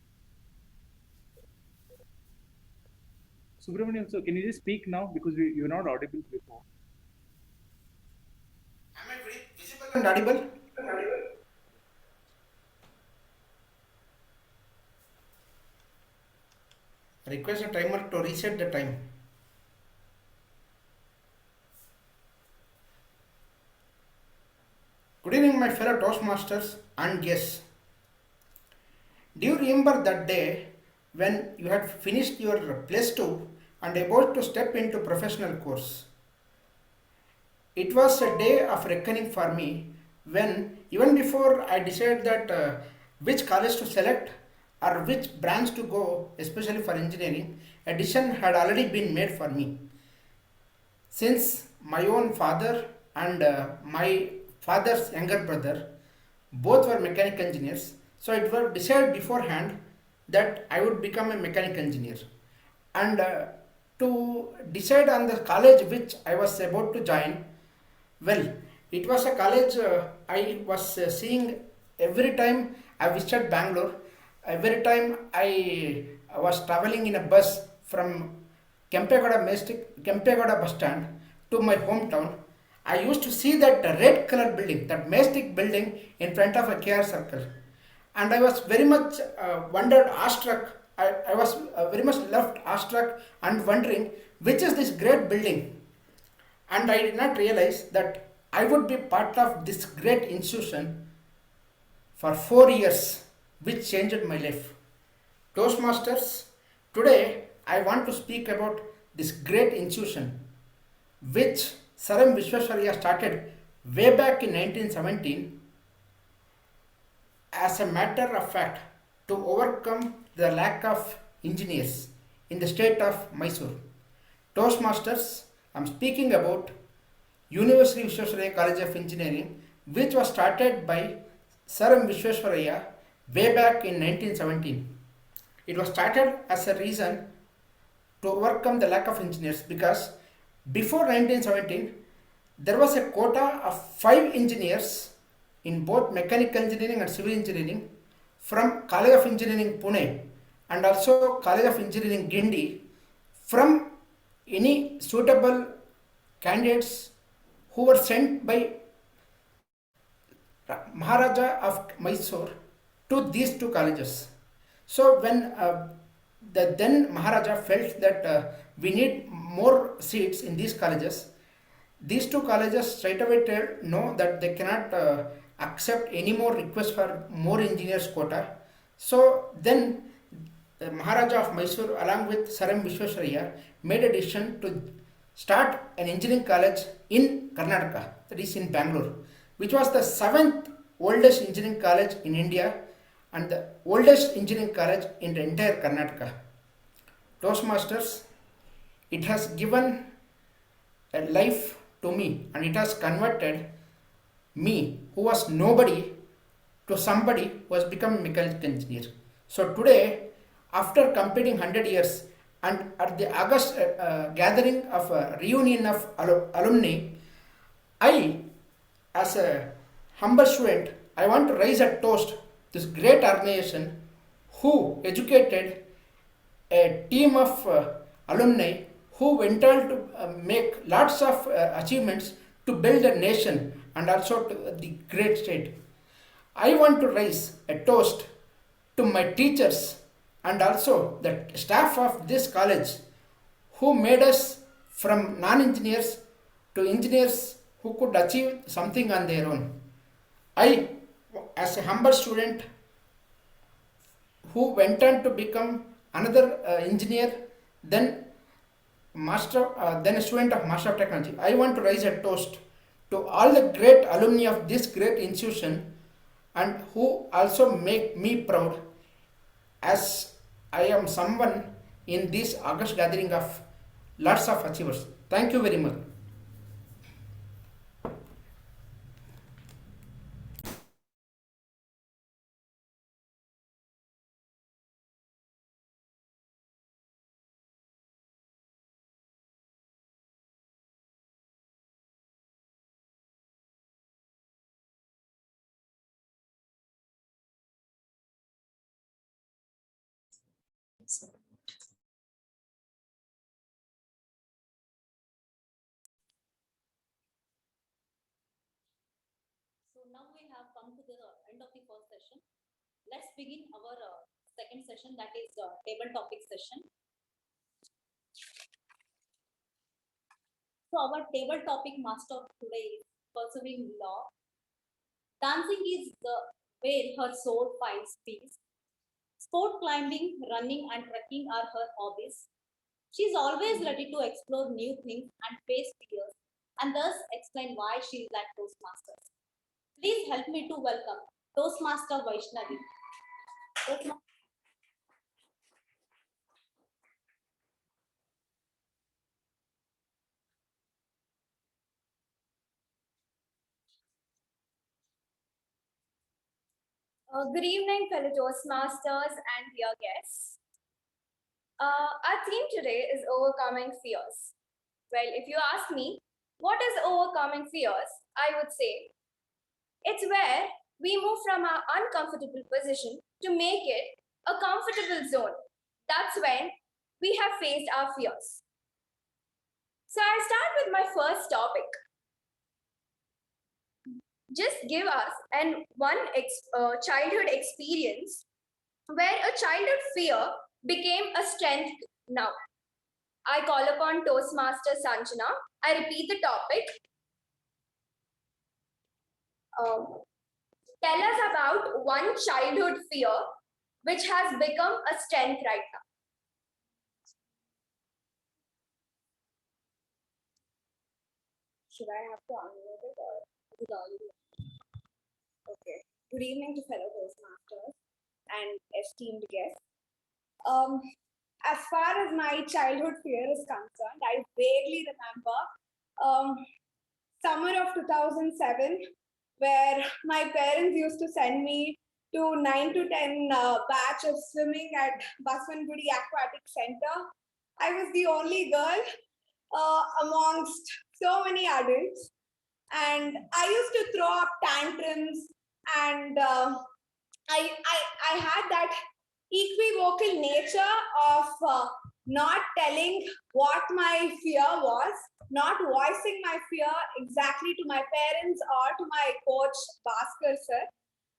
Subramaniam, sir, can you just speak now, because you were not audible before? Am I very visible and audible? Request a timer to reset the time. Good evening, my fellow Toastmasters and guests. Do you remember that day when you had finished your +2 and about to step into professional course? It was a day of reckoning for me, when even before I decided that which college to select or which branch to go, especially for engineering, a decision had already been made for me. Since my own father and my father's younger brother both were mechanical engineers, so it was decided beforehand that I would become a mechanical engineer. And to decide on the college which I was about to join, well, it was a college I was seeing every time I visited Bangalore. Every time I was traveling in a bus from Kempegowda bus stand to my hometown, I used to see that red color building, that majestic building in front of a KR circle. And I was very much awestruck. I was very much left awestruck and wondering which is this great building. And I did not realize that I would be part of this great institution for 4 years, which changed my life. Toastmasters, today I want to speak about this great institution, which Sir M. Visvesvaraya started way back in 1917 as a matter of fact to overcome the lack of engineers in the state of Mysore. Toastmasters, I am speaking about University Visvesvaraya College of Engineering, which was started by Sir M. Visvesvaraya way back in 1917. It was started as a reason to overcome the lack of engineers, because before 1917 there was a quota of 5 engineers in both mechanical engineering and civil engineering from College of Engineering Pune and also College of Engineering Guindy from any suitable candidates who were sent by Maharaja of Mysore to these two colleges. So when the then Maharaja felt that we need more seats in these colleges, these two colleges straight away tell no, that they cannot accept any more requests for more engineers quota. So then the Maharaja of Mysore along with Sir M. Vishwesvaraya made a decision to start an engineering college in Karnataka, that is in Bangalore, which was the 7th oldest engineering college in India and the oldest engineering college in the entire Karnataka. Toastmasters, it has given a life to me and it has converted me, who was nobody, to somebody who has become a mechanical engineer. So today, after completing 100 years and at the August gathering of a reunion of alumni, I, as a humble student, I want to raise a toast to this great organization who educated a team of alumni who went on to make lots of achievements to build a nation and also to the great state. I want to raise a toast to my teachers and also the staff of this college who made us from non-engineers to engineers who could achieve something on their own. I, as a humble student who went on to become another engineer, then then a student of Master of Technology, I want to raise a toast to all the great alumni of this great institution and who also make me proud as I am someone in this August gathering of lots of achievers. Thank you very much. So now we have come to the end of the first session. Let's begin our second session, that is table topic session. So our table topic master today is pursuing law. Dancing is where her soul finds peace. Sport climbing, running and trekking are her hobbies. She is always ready to explore new things and face fears and thus explain why she is at Toastmasters. Please help me to welcome Toastmaster Vaishnavi. Good evening, fellow Toastmasters and dear guests. Our theme today is overcoming fears. Well, if you ask me, what is overcoming fears? I would say it's where we move from our uncomfortable position to make it a comfortable zone. That's when we have faced our fears. So I'll start with my first topic. Just give us one childhood experience where a childhood fear became a strength now. I call upon Toastmaster Sanjana. I repeat the topic. Tell us about one childhood fear which has become a strength right now. Should I have to unmute it or is it already? Okay. Good evening to fellow Toastmasters and esteemed guests. As far as my childhood fear is concerned, I vaguely remember summer of 2007, where my parents used to send me to 9 to 10 batch of swimming at Baswangudi Aquatic Center. I was the only girl amongst so many adults, and I used to throw up tantrums, and I had that equivocal nature of not telling what my fear was, not voicing my fear exactly to my parents or to my coach, Bhaskar sir.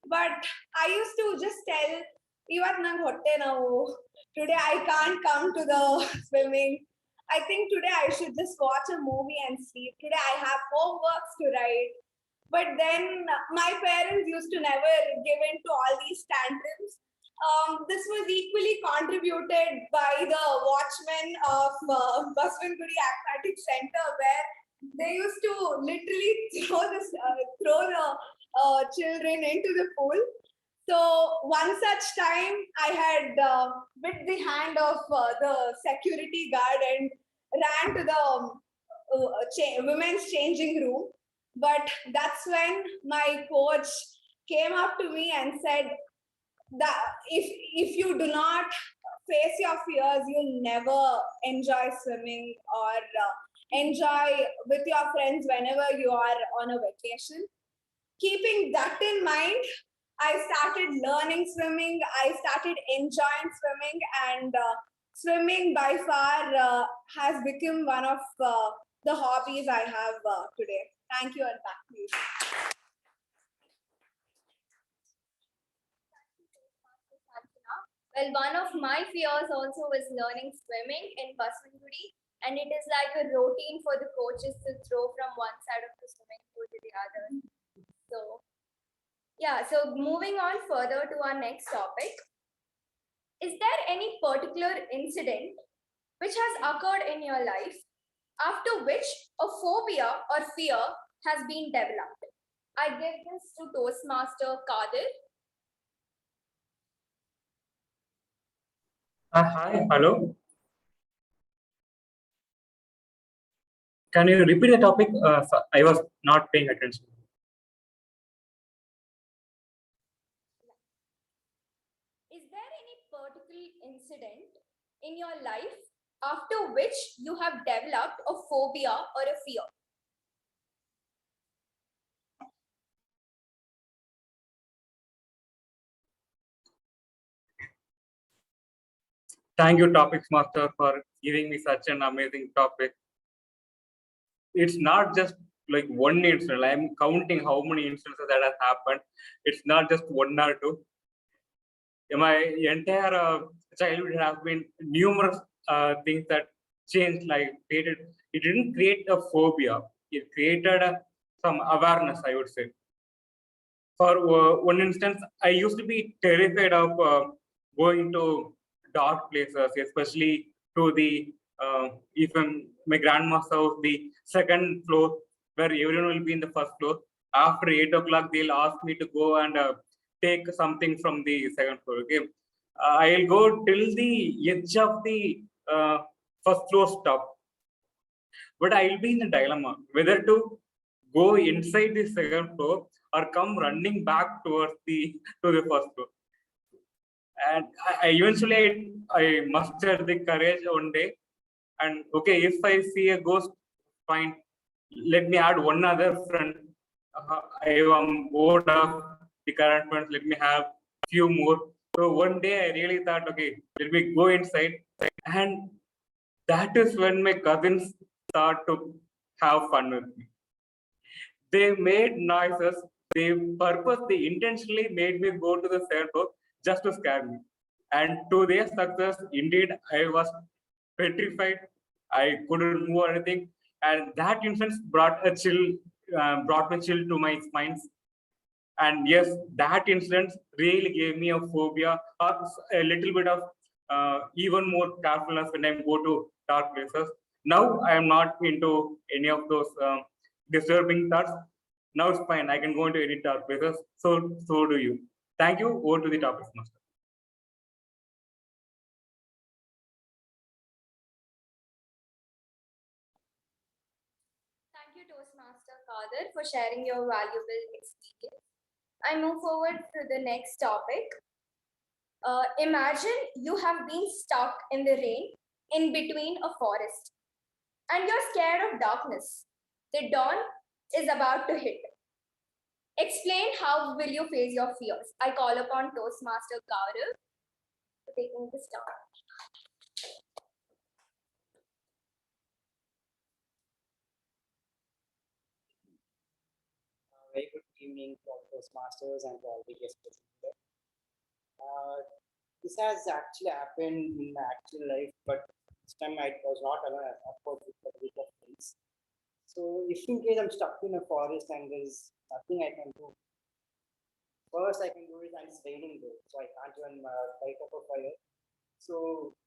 But I used to just tell, "Ivat nang hotte now. Today I can't come to the swimming. I think today I should just watch a movie and sleep. Today I have homeworks to write." But then my parents used to never give in to all these tantrums. This was equally contributed by the watchmen of Baswangudi Aquatic Center, where they used to literally throw the children into the pool. So one such time, I had bit the hand of the security guard and ran to the women's changing room. But that's when my coach came up to me and said that if you do not face your fears, you'll never enjoy swimming or enjoy with your friends whenever you are on a vacation. Keeping that in mind, I started learning swimming. I started enjoying swimming, and swimming by far has become one of the hobbies I have today. Thank you, and back to you. Well, one of my fears also was learning swimming in Baswangudi, and it is like a routine for the coaches to throw from one side of the swimming pool to the other. So, yeah, so moving on further to our next topic. Is there any particular incident which has occurred in your life after which a phobia or fear has been developed? I give this to Toastmaster Kadir. Hi, hello. Can you repeat the topic? I was not paying attention. Is there any particular incident in your life after which you have developed a phobia or a fear? Thank you, Topics Master, for giving me such an amazing topic. It's not just like one incident. I'm counting how many instances that has happened. It's not just one or two. In my entire childhood has been numerous things that changed. Like it didn't create a phobia. It created some awareness, I would say. For one instance, I used to be terrified of going to dark places, especially to the if my grandma's house, the second floor, where everyone will be in the first floor. After 8 o'clock, they'll ask me to go and take something from the second floor. Okay, I'll go till the edge of the first floor stop, but I'll be in a dilemma whether to go inside the second floor or come running back towards the first floor. And I eventually I mustered the courage one day, and okay, if I see a ghost, fine, let me add one other friend. I am bored of the current friends, let me have few more. So one day I really thought, okay, let me go inside, and that is when my cousins start to have fun with me. They made noises. They intentionally made me go to the third floor just to scare me. And to their success, indeed, I was petrified. I couldn't move or anything. And that instance brought a chill, brought me chill to my spine. And yes, that incident really gave me a phobia, or a little bit of even more carefulness when I go to dark places. Now I am not into any of those disturbing thoughts. Now it's fine. I can go into any dark places. So do you. Thank you. Over to the topic, Master. Thank you, Toastmaster Kadir, for sharing your valuable experience. I move forward to the next topic. Imagine you have been stuck in the rain in between a forest and you're scared of darkness. The dawn is about to hit. Explain how will you face your fears. I call upon Toastmaster Gaurav for taking this down. very good evening to all Toastmasters and to all the guests present here. This has actually happened in my actual life, but this time I was not alone, of course, with a group of friends. So if in case I'm stuck in a forest and there's nothing I can do, first I can do is it's raining though, so I can't even light up a fire. So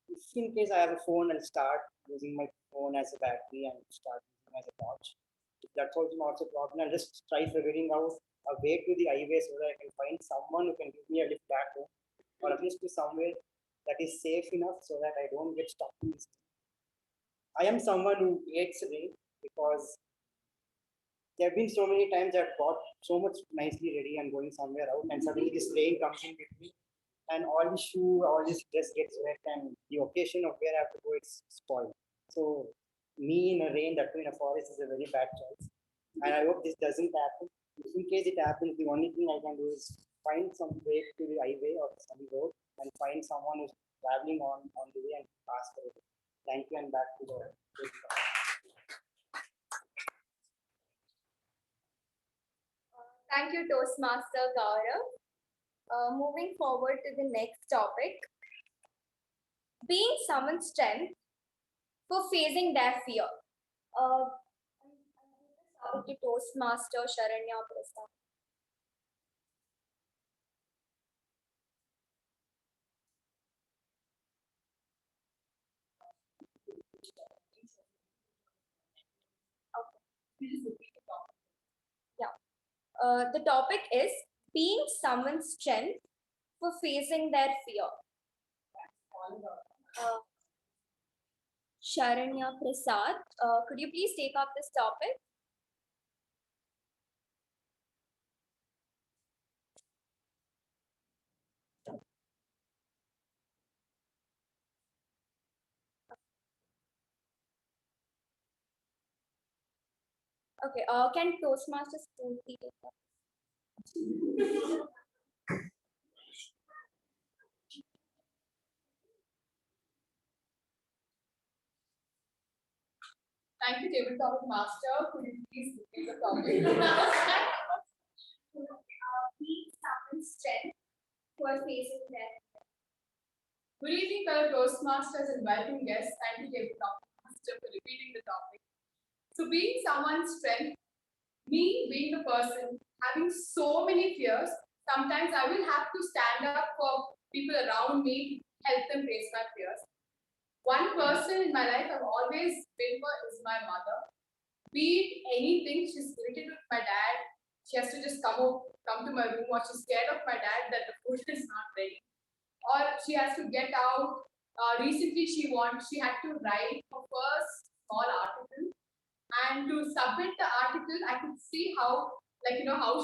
if in case I have a phone, I'll start using my phone as a battery and start using as a torch. If that's also not a problem, I'll just try figuring out a way to the highway so that I can find someone who can give me a lift back home, or at least to somewhere that is safe enough so that I don't get stuck in this. I am someone who hates rain because there have been so many times I've got so much nicely ready and going somewhere out, and suddenly this rain comes in with me, and all the shoe, all this dress gets wet, and the occasion of where I have to go is spoiled. So me in a rain, that too in a forest, is a very bad choice. And I hope this doesn't happen. If in case it happens, the only thing I can do is find some way to the highway or some road and find someone who's traveling on the way and ask for it. Thank you, and back to the. Thank you, Toastmaster Gaurav. Moving forward to the next topic. Being someone's strength for facing their fear. I'm to Toastmaster Sharanya Prasad. Yeah. The topic is being someone's strength for facing their fear. Sharanya Prasad, could you please take up this topic? Okay, can Toastmasters please take up? Thank you, Tabletop Master. Could you please repeat the topic? Being someone's strength for facing their fear. Good evening, fellow Toastmasters and welcome guests. Thank you, Tabletop Master, for repeating the topic. So, being someone's strength, me being the person having so many fears, sometimes I will have to stand up for people around me to help them face my fears. One person in my life I've always been for is my mother. Be it anything, she's irritated with my dad. She has to just come to my room, or she's scared of my dad that the food is not ready. Or she has to get out. Recently, she had to write her first small article, and to submit the article, I could see how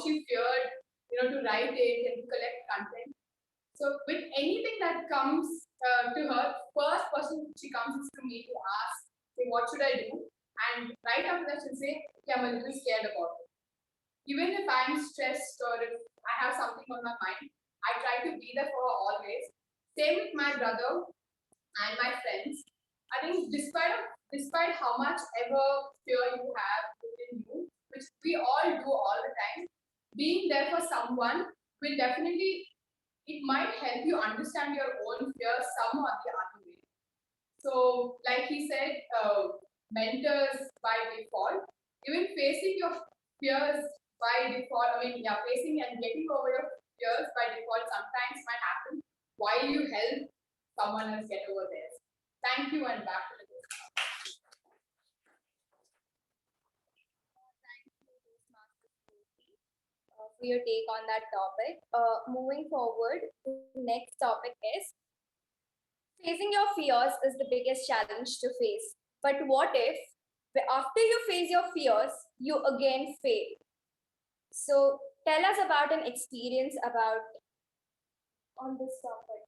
she feared, to write it and to collect content. So with anything that comes to her, first person she comes is to me to ask, say, what should I do? And right after that, she'll say, okay, I'm a little scared about it. Even if I'm stressed or if I have something on my mind, I try to be there for her always. Same with my brother and my friends. I think despite how much ever fear you have within you, which we all do all the time, being there for someone will definitely, it might help you understand your own fears some or the other way. So, like he said, mentors by default, even facing your fears by default, facing and getting over your fears by default sometimes might happen while you help someone else get over theirs. Thank you, and back to the For your take on that topic. Moving forward, the next topic is facing your fears is the biggest challenge to face. But what if after you face your fears, you again fail? So tell us about an experience on this topic.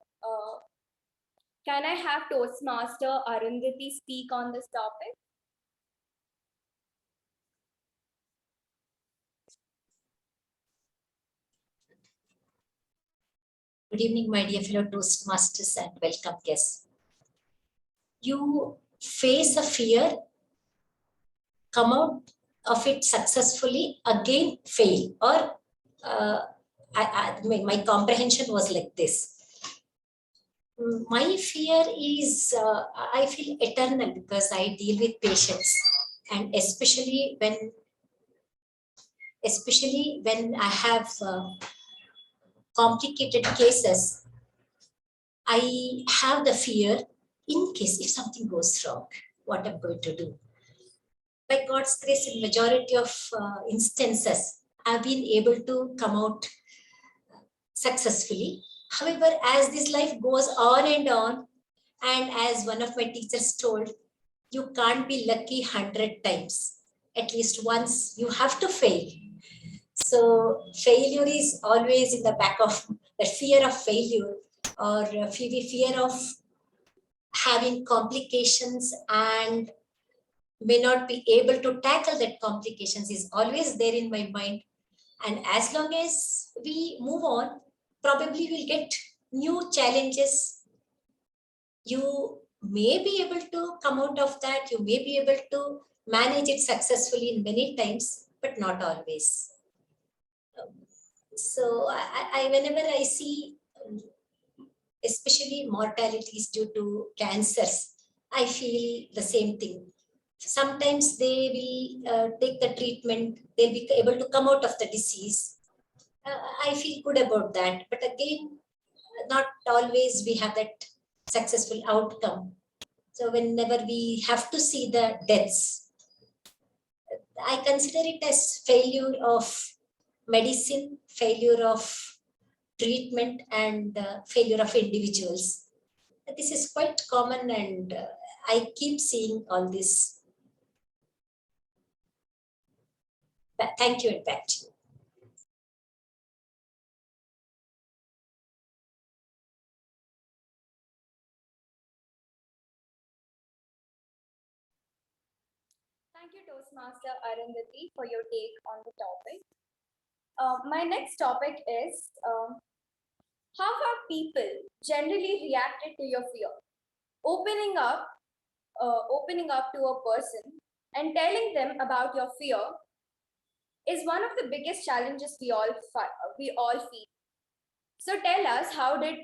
Can I have Toastmaster Arundhati speak on this topic? Good evening, my dear fellow Toastmasters and welcome guests. You face a fear, come out of it successfully, again fail, or my comprehension was like this. My fear is, I feel eternal because I deal with patients, and especially when I have complicated cases, I have the fear in case if something goes wrong, what I'm going to do. By God's grace, in majority of instances, I've been able to come out successfully. However, as this life goes on, and as one of my teachers told, you can't be lucky 100 times. At least once you have to fail. So failure is always in the back of the fear of failure, or fear of having complications and may not be able to tackle that complications is always there in my mind. And as long as we move on, probably we'll get new challenges. You may be able to come out of that. You may be able to manage it successfully in many times, but not always. So whenever I see, especially mortalities due to cancers, I feel the same thing. Sometimes they will take the treatment, they'll be able to come out of the disease. I feel good about that. But again, not always we have that successful outcome. So whenever we have to see the deaths, I consider it as failure of medicine, failure of treatment, and failure of individuals. This is quite common, and I keep seeing all this. Thank you, and back to you. Thank you, Toastmaster Arundhati, for your take on the topic. My next topic is how have people generally reacted to your fear? Opening up to a person and telling them about your fear is one of the biggest challenges we all feel. So tell us, how did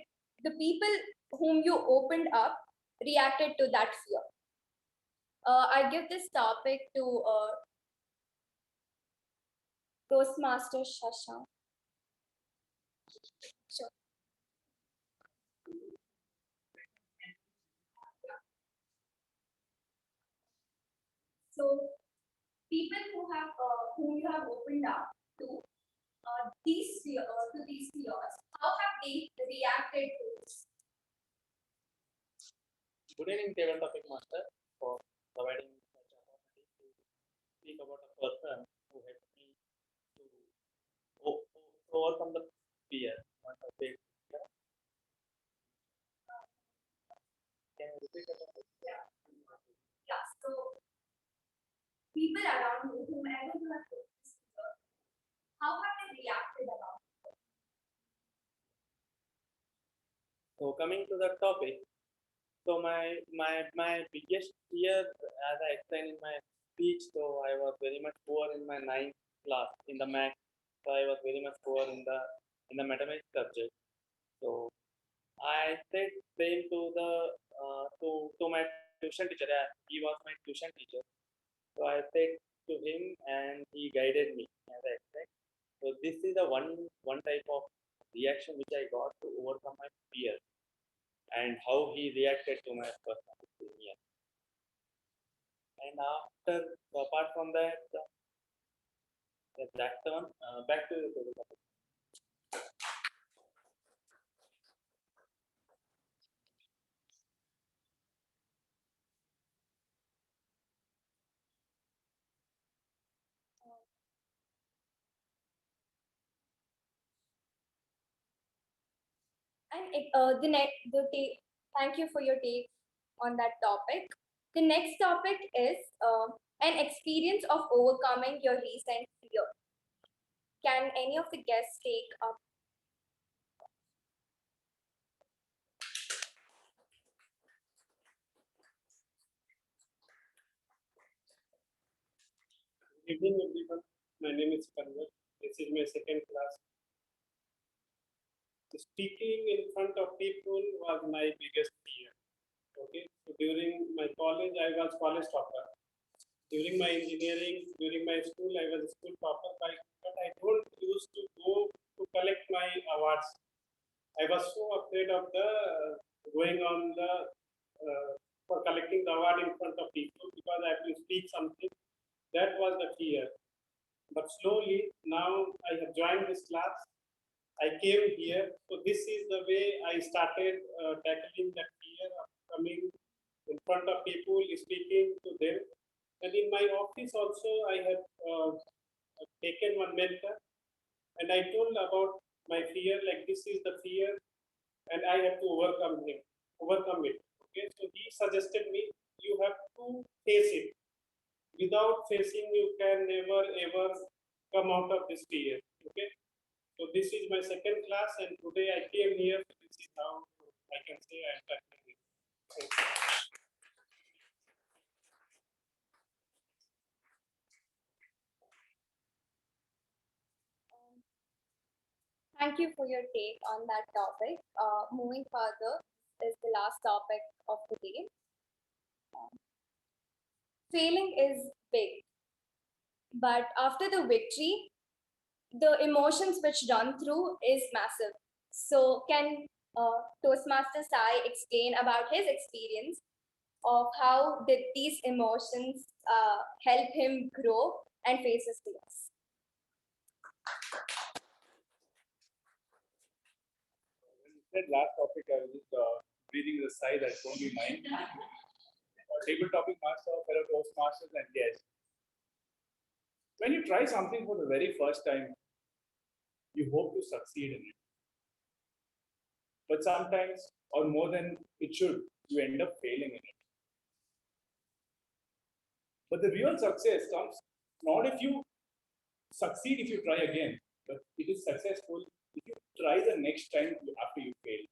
the people whom you opened up reacted to that fear? I give this topic to Toastmaster Shashank. Sure. So, people whom you have opened up to these fears, how have they reacted to this? Good evening, table topic master, for providing such opportunity to speak about a person who helped me to overcome the fear. What a big fear. Can you repeat it? Yeah. So people around you, whomever you have told this to, how have they reacted about it? So coming to the topic, so my biggest fear, as I explained in my speech, so I was very much poor in my 9th class in the math. So I was very much poor in the mathematics subject. So I said same to the to my tuition teacher. He was my tuition teacher. So I said to him, and he guided me as I expect. So this is the one type of reaction which I got to overcome my fear, and how he reacted to my personality. And apart from that, that's the one. Back to the topic. And thank you for your take on that topic. The next topic is an experience of overcoming your recent fear. Can any of the guests take up? Good evening, everyone. My name is Kanwar. This is my second class. Speaking in front of people was my biggest fear. Okay, so during my college, I was college topper. During my engineering, during my school, I was a school topper, but I don't used to go to collect my awards. I was so afraid of the going on the for collecting the award in front of people because I have to speak something. That was the fear. But slowly, now I have joined this class. I came here. So this is the way I started tackling that fear of coming in front of people, speaking to them. And in my office also, I have taken one mentor and I told about my fear, like this is the fear and I have to overcome it. Okay, so he suggested me, you have to face it. Without facing, you can never ever come out of this fear. Okay, so this is my second class, and today I came here. This is how I can say I'm tackling it. Thank you. Thank you for your take on that topic. Moving further is the last topic of the day. Failing is big, but after the victory, the emotions which run through is massive. So can Toastmaster Sai explain about his experience of how did these emotions help him grow and face his fears? That last topic, I was just breathing the sigh that won't be mine. Table topic master, fellow Toastmasters, and guests. When you try something for the very first time, you hope to succeed in it. But sometimes, or more than it should, you end up failing in it. But the real success comes not if you succeed if you try again, but it is successful if you try the next time after you fail.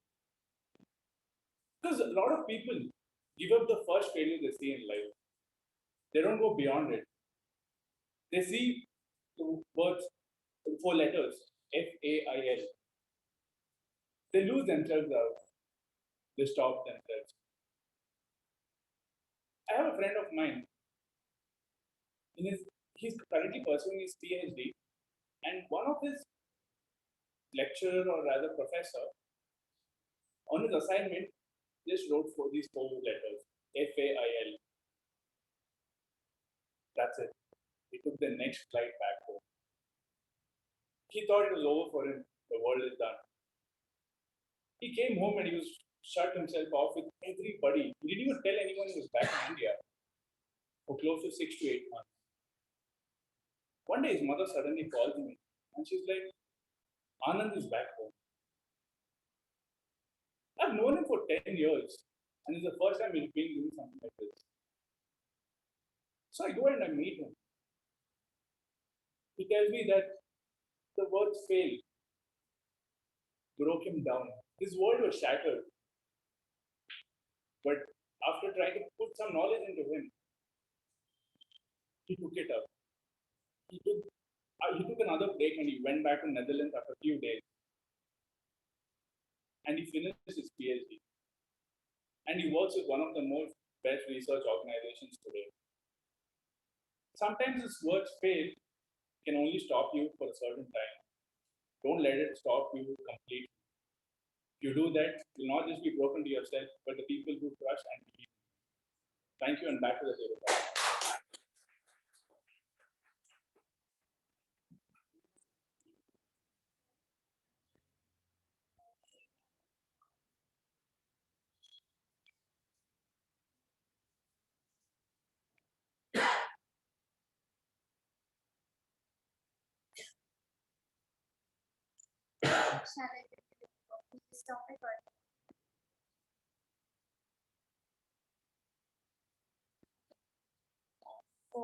Because a lot of people give up the first failure they see in life. They don't go beyond it. They see the words, the 4 letters, FAIL. They lose themselves out. They stop themselves. I have a friend of mine. He's currently pursuing his PhD, and one of his lecturer or rather professor on his assignment just wrote for these 4 letters, FAIL. That's it. He took the next flight back home. He thought it was over for him. The world is done. He came home and he was shut himself off with everybody. He didn't even tell anyone he was back in India for close to 6 to 8 months. One day his mother suddenly called me and she's like, Anand is back home. I've known him for 10 years and it's the first time he's been doing something like this. So I go and I meet him. He tells me that the words fail broke him down. His world was shattered. But after trying to put some knowledge into him, he took it up. He took another break and he went back to Netherlands after a few days. And he finished his PhD. And he works with one of the most best research organizations today. Sometimes this words fail can only stop you for a certain time. Don't let it stop you completely. If you do that, you'll not just be broken to yourself, but the people who trust and believe. Thank you, and back to the table. Shall I take this topic or? So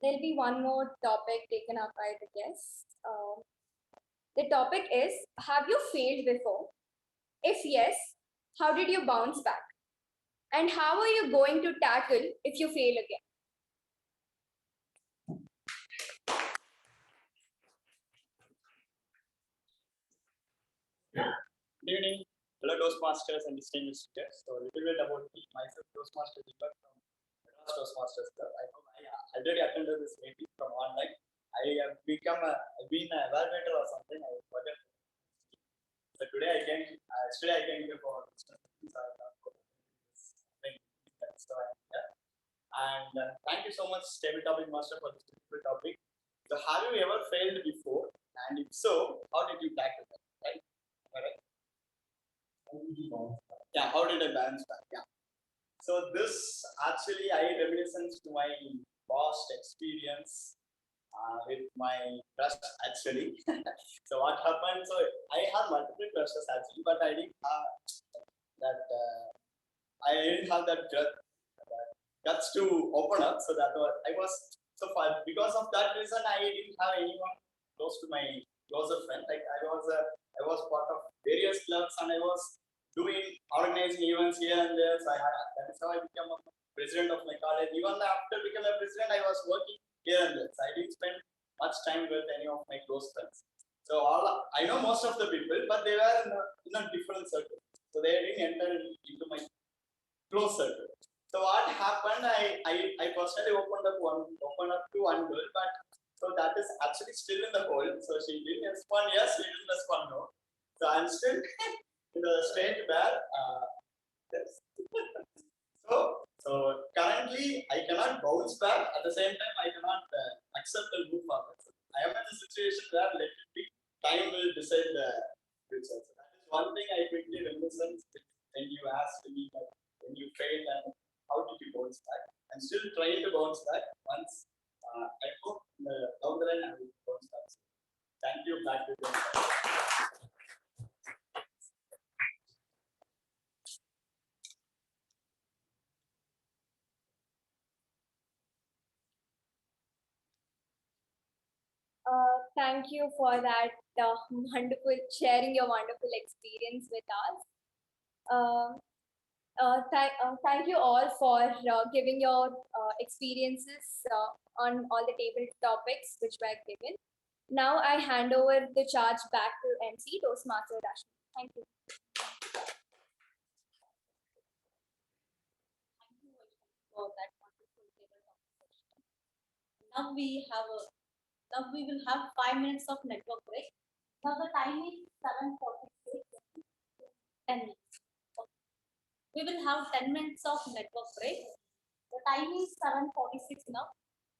there'll be one more topic taken up by the guests. The topic is, have you failed before? If yes, how did you bounce back? And how are you going to tackle if you fail again? Good evening, fellow Toastmasters and distinguished guests. So, a little bit about me, myself, Toastmaster Deepak from Madras Toastmasters Club. I know I already attended this meeting from online. I have I've been an evaluator or something. I forget. So today I came, yesterday I came here for so I'm here. And thank you so much, Table Topic Master, for this difficult topic. So, have you ever failed before? And if so, how did you tackle that? Right? Correct. Yeah, how did I balance back? Yeah. So this actually I reminiscence to my past experience with my crush actually. So what happened? So I had multiple crushes actually, but I didn't have that. I didn't have that guts to open up. So that I was so far because of that reason I didn't have anyone close to my closer friend. Like I was part of various clubs and I was organizing events here and there. So that is how I became a president of my college. Even after becoming a president, I was working here and there. So I didn't spend much time with any of my close friends. So I know most of the people, but they were in a different circle. So they didn't enter into my close circle. So what happened? I personally opened up to one girl, but so that is actually still in the hole. So she didn't respond yes, she didn't respond no. So I'm still in the stage where yes. so currently I cannot bounce back. At the same time, I cannot accept and move forward. So I am in a situation where let it be. Time will decide the future. So that is one thing I quickly reminiscence when you asked me that when you failed and how did you bounce back? I'm still trying to bounce back. Once I hope down the line I will bounce back. Thank you. Back to you. Thank you for that wonderful sharing your wonderful experience with us. Thank you all for giving your experiences on all the table topics which were given. Now I hand over the charge back to MC Toastmaster Rashmi. Thank you. For that wonderful table topic session. Now we will have 5 minutes of network break. Now the time is 7:46. 10 minutes. Okay. We will have 10 minutes of network break. The time is 7:46 now.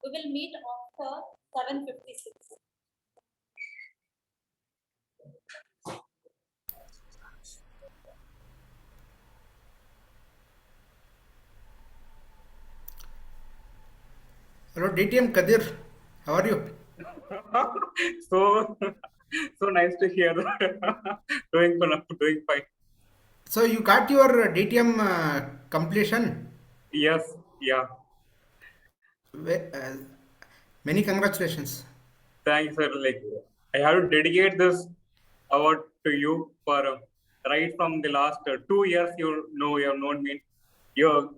We will meet after 7:56. Hello, DTM Kadir. How are you? so so nice to hear that. doing fine. So you got your DTM completion? Yes, yeah. Many congratulations. Thanks, sir. Like I have to dedicate this award to you for right from the last 2 years. You have known me. You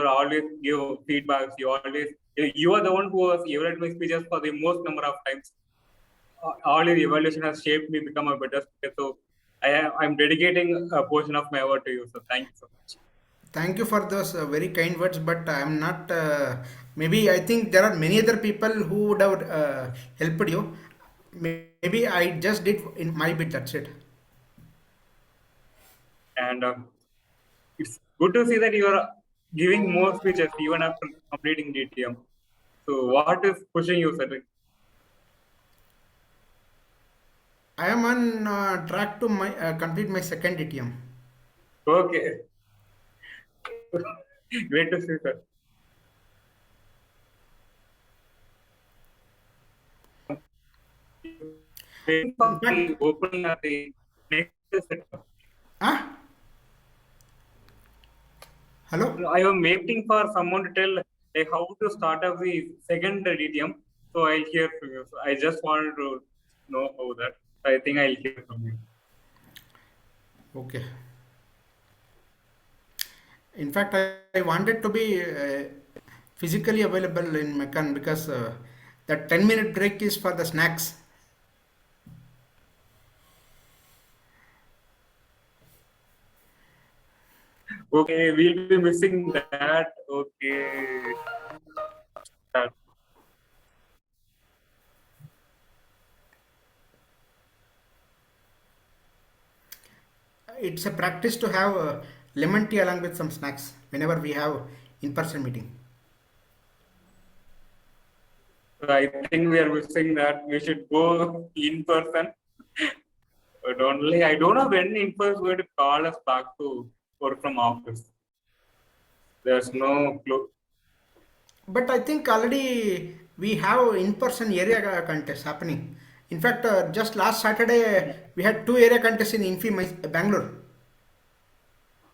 always give feedbacks. You are the one who has evaluated my speeches for the most number of times. All your evaluation has shaped me become a better speaker. So I'm dedicating a portion of my award to you. So thank you so much. Thank you for those very kind words, but I'm not. Maybe I think there are many other people who would have helped you. Maybe I just did in my bit. That's it. And it's good to see that you are giving more speeches even after completing DTM. So what is pushing you, sir? I am on track to complete my second DTM. Okay. Great to see, sir. Opening at the next setup. Hello? I am waiting for someone to tell how to start up the second DTM. So I'll hear from you. So I just wanted to know how that. I think I'll hear from you. Okay. In fact, I wanted to be physically available in Meccan because that 10-minute break is for the snacks. Okay, we'll be missing that. Okay. That. It's a practice to have lemon tea along with some snacks whenever we have in-person meeting. I think we are missing that. We should go in person. But only I don't know when Info is going to call us back to work from office. There's no clue. But I think already we have in-person area contest happening. In fact, just last Saturday we had 2 area contests in Bangalore.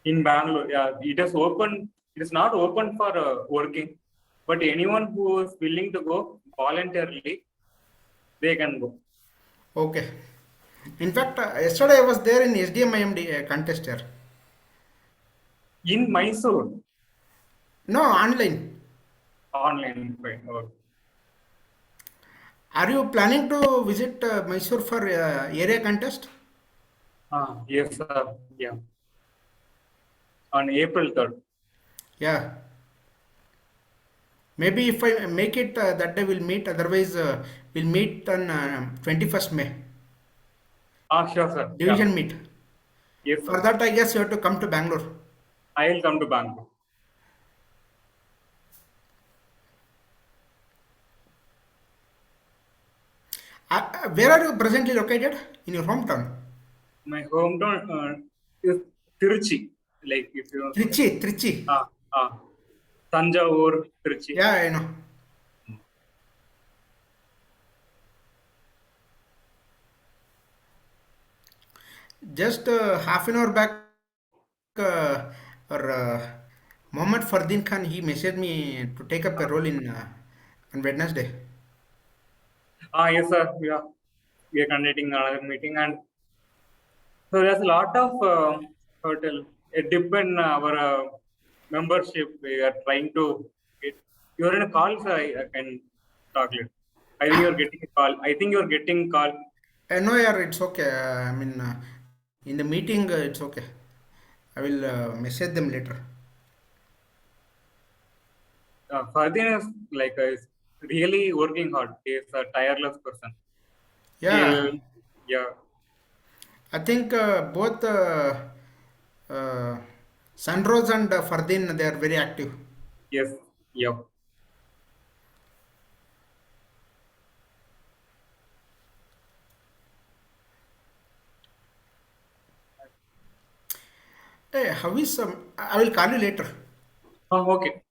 In Bangalore, yeah, it is open. It is not open for working, but anyone who is willing to go voluntarily, they can go. Okay. In fact, yesterday I was there in SDMIMD contest here. In Mysore? No, online. Online, fine. Okay. Are you planning to visit Mysore for area contest? Yes, sir. Yeah. On April 3rd. Yeah. Maybe if I make it that day we'll meet. Otherwise, we'll meet on 21st May. Sure, sir. Division Yeah. meet. Yes, For sir. that, I guess you have to come to Bangalore. I will come to Bangalore. Where are you presently located? In your hometown? My hometown is Tiruchi. Like if you know. Trichy. Tanjavur, Tiruchi. Yeah, I know. Just half an hour back, Mohammed Fardin Khan, he messaged me to take up a role in on Wednesday. Yes, sir. Yeah. We are conducting another meeting, and so there's a lot of a dip in our membership. We are trying to get. You're in a call, sir. I can talk later. I think you're getting a call. I think you're getting call. No, yeah, it's okay. I mean, in the meeting, it's okay. I will message them later. Fardin is like is really working hard. He is a tireless person. Yeah. Yeah. I think both Sunrose and Fardin, they are very active. Yes. Yep. Hey, how is I will call you later. Oh, okay.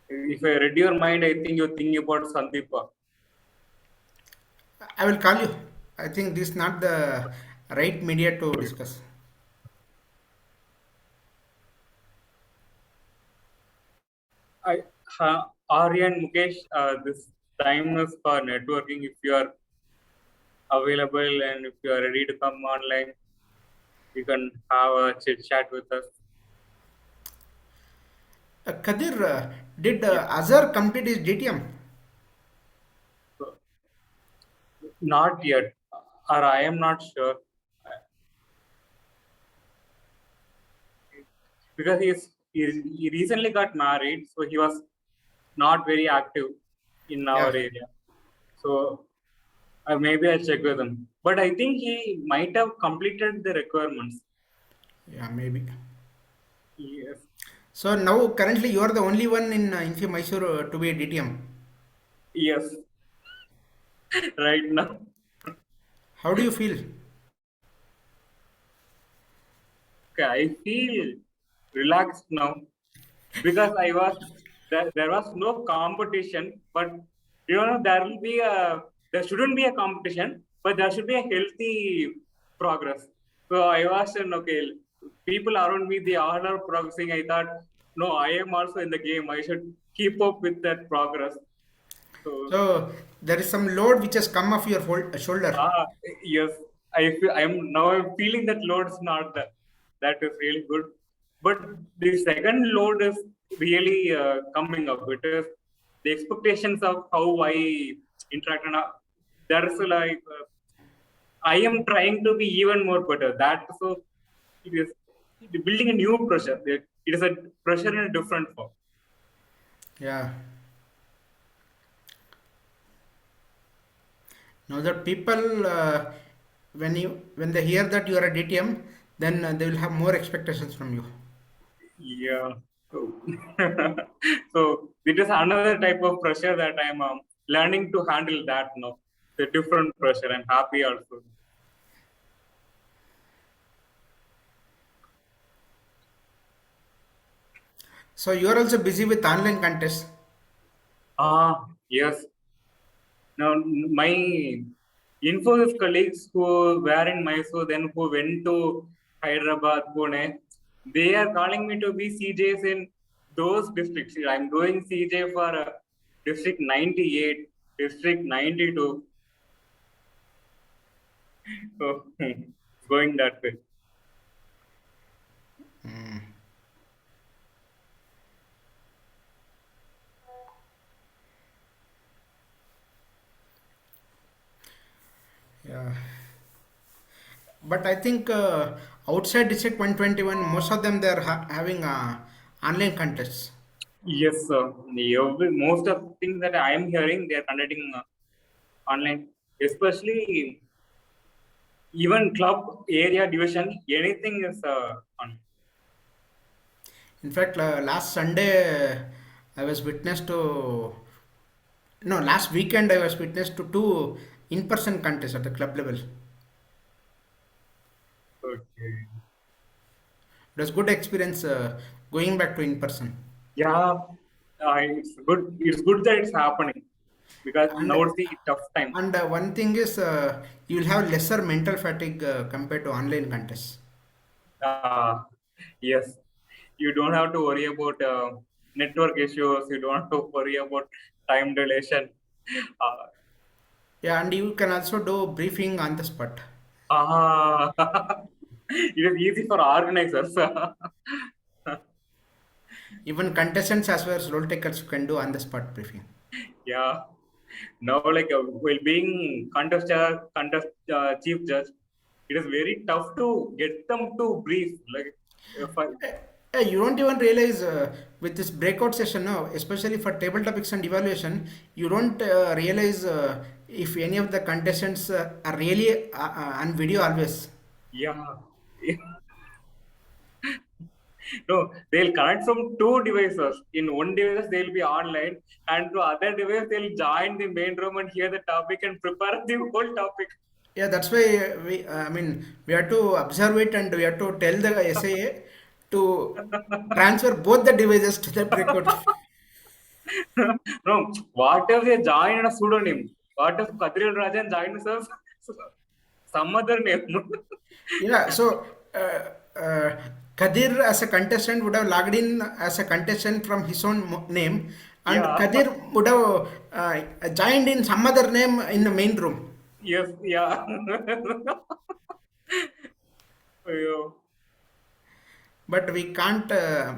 If I read your mind, I think you're thinking about Sandeepa. I will call you. I think this is not the right media to discuss. Aryan Mukesh, this time is for networking. If you are available and if you are ready to come online, you can have a chit chat with us. Kadir, did Azhar complete his DTM? Not yet, or I am not sure. Because he recently got married, so he was not very active in our area. So maybe I'll check with him. But I think he might have completed the requirements. Yeah, maybe. Yes. So now currently you are the only one in Infi Mysore to be a DTM. Yes. Right now. How do you feel? Okay, I feel relaxed now because there was no competition, but there shouldn't be a competition, but there should be a healthy progress. So I was okay, people around me, they all are progressing. I thought, no, I am also in the game. I should keep up with that progress. So there is some load which has come off your shoulder. Yes, I'm feeling that load is not that. That is really good. But the second load is really coming up. It is the expectations of how I interact. And there is I am trying to be even more better. That so it is building a new pressure. It is a pressure in a different form. Yeah. Now that people, when they hear that you are a DTM, then they will have more expectations from you. Yeah. So, so it is another type of pressure that I am learning to handle that now. The different pressure. I'm happy also. So you are also busy with online contests. Yes. Now my Infosys colleagues who were in Mysore, then who went to Hyderabad, Pune, they are calling me to be CJs in those districts. I'm doing CJ for District 98, District 92. So going that way. Yeah. But I think outside District 121, most of them they are having online contests. Yes, sir. Most of the things that I am hearing, they are conducting online, especially even club area division, anything is online. In fact, last Sunday, I was witness to, no, last weekend I was witness to two in-person contests at the club level. It Okay. was good experience going back to in-person. Yeah, it's good. It's good that it's happening because now it's the tough time. And one thing is, you will have lesser mental fatigue compared to online contests. Yes, you don't have to worry about network issues. You don't have to worry about time dilation. Uh, Yeah, and you can also do briefing on the spot. uh, it is easy for organizers. Even contestants as well as role takers can do on the spot briefing. Yeah. Now, like while being chief judge, it is very tough to get them to brief. Like, if I, Hey, you don't even realize with this breakout session now, especially for table topics and evaluation, you don't realize if any of the contestants are really on video always. yeah. No, they'll connect from two devices. In one device, they'll be online, and to other device, they'll join the main room and hear the topic and prepare the whole topic. Yeah, that's why I mean, we have to observe it and we have to tell the SAA to transfer both the devices to the breakout. No, what if they join in a pseudonym? What if Kadril Rajan joins us some other name? Yeah, so Kadir as a contestant would have logged in as a contestant from his own name, and Yeah. Kadir would have joined in some other name in the main room. Yes, yeah. But we can't. I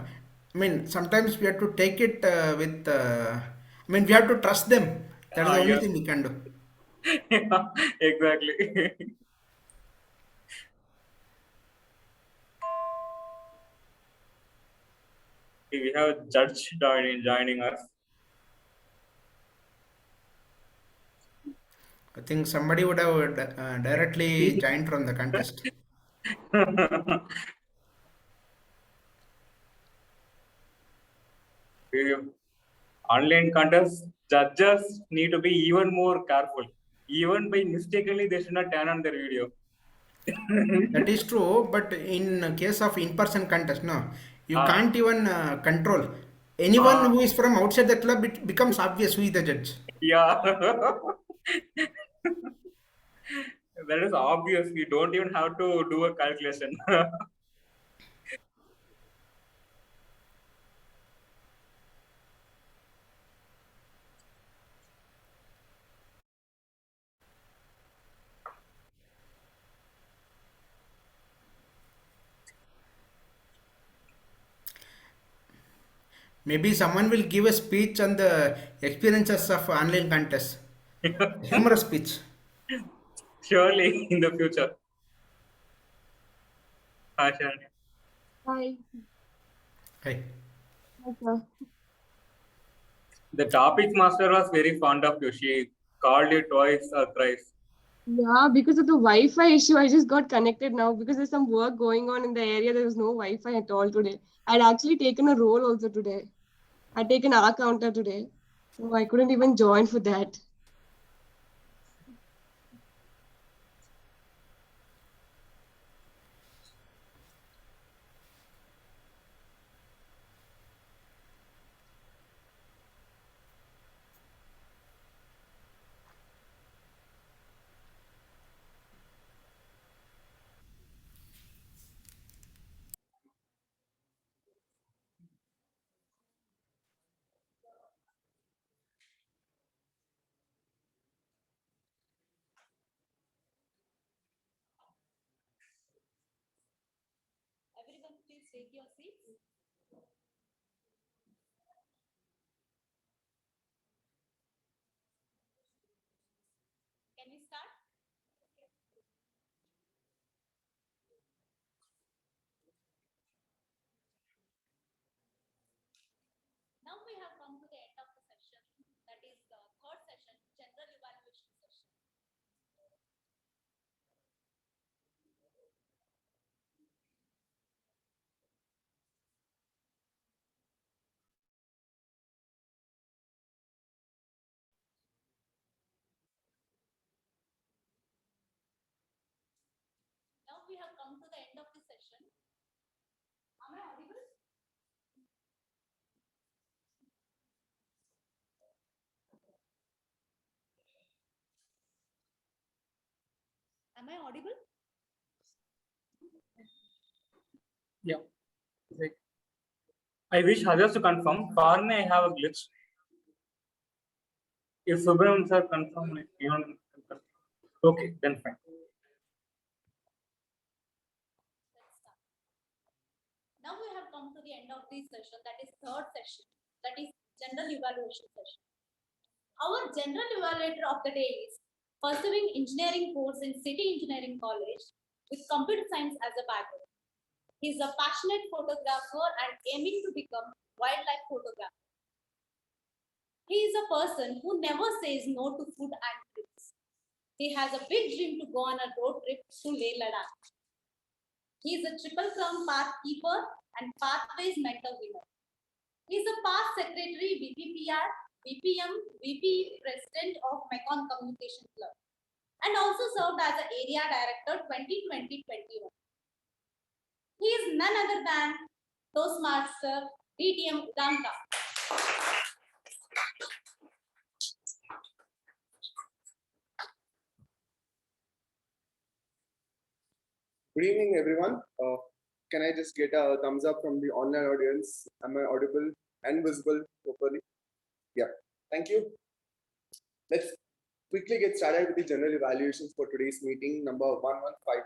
mean, sometimes we have to take it with. I mean, we have to trust them. That is the only Yes. thing we can do. Yeah, exactly. We have judge joining us. I think somebody would have directly joined from the contest. Online contests, judges need to be even more careful. Even by mistakenly, they should not turn on their video. That is true, but in case of in-person contest, no, you can't even control. Anyone who is from outside the club, it becomes obvious who is the judge. Yeah. That is obvious. You don't even have to do a calculation. Maybe someone will give a speech on the experiences of online contests. Humorous speech. Surely in the future. Hi, Sharon. Hi. Hi. Hi, sir. The topic master was very fond of you. She called you twice or thrice. Yeah, because of the Wi-Fi issue, I just got connected now because there's some work going on in the area. There was no Wi-Fi at all today. I'd actually taken a role also today. I'd taken our counter today. So I couldn't even join for that. Everyone, please take your seats. Can we start? Now we have come to the end of the session. That is the third session, general evaluation session. Now we have come to the end of the session. Am I audible? Am I audible? Yeah. I wish others to confirm. For me, I have a glitch. If Subramanian sir confirm, like, you don't confirm. Okay, then fine. Now we have come to the end of this session, that is third session, that is general evaluation session. Our general evaluator of the day is pursuing engineering course in City Engineering College with computer science as a background. He is a passionate photographer and aiming to become wildlife photographer. He is a person who never says no to food and trips. He has a big dream to go on a road trip to Leh Ladakh. He is a Triple Crown Path Keeper and Pathways Mentor winner. He is a past secretary, VPPR, VPM, VP President of Mekong Communication Club, and also served as an Area Director 2020-21. He is none other than Toastmaster DTM Udanka. Good evening, everyone. Can I just get a thumbs up from the online audience? Am I audible and visible properly? Yeah, thank you. Let's quickly get started with the general evaluations for today's meeting, number 1153.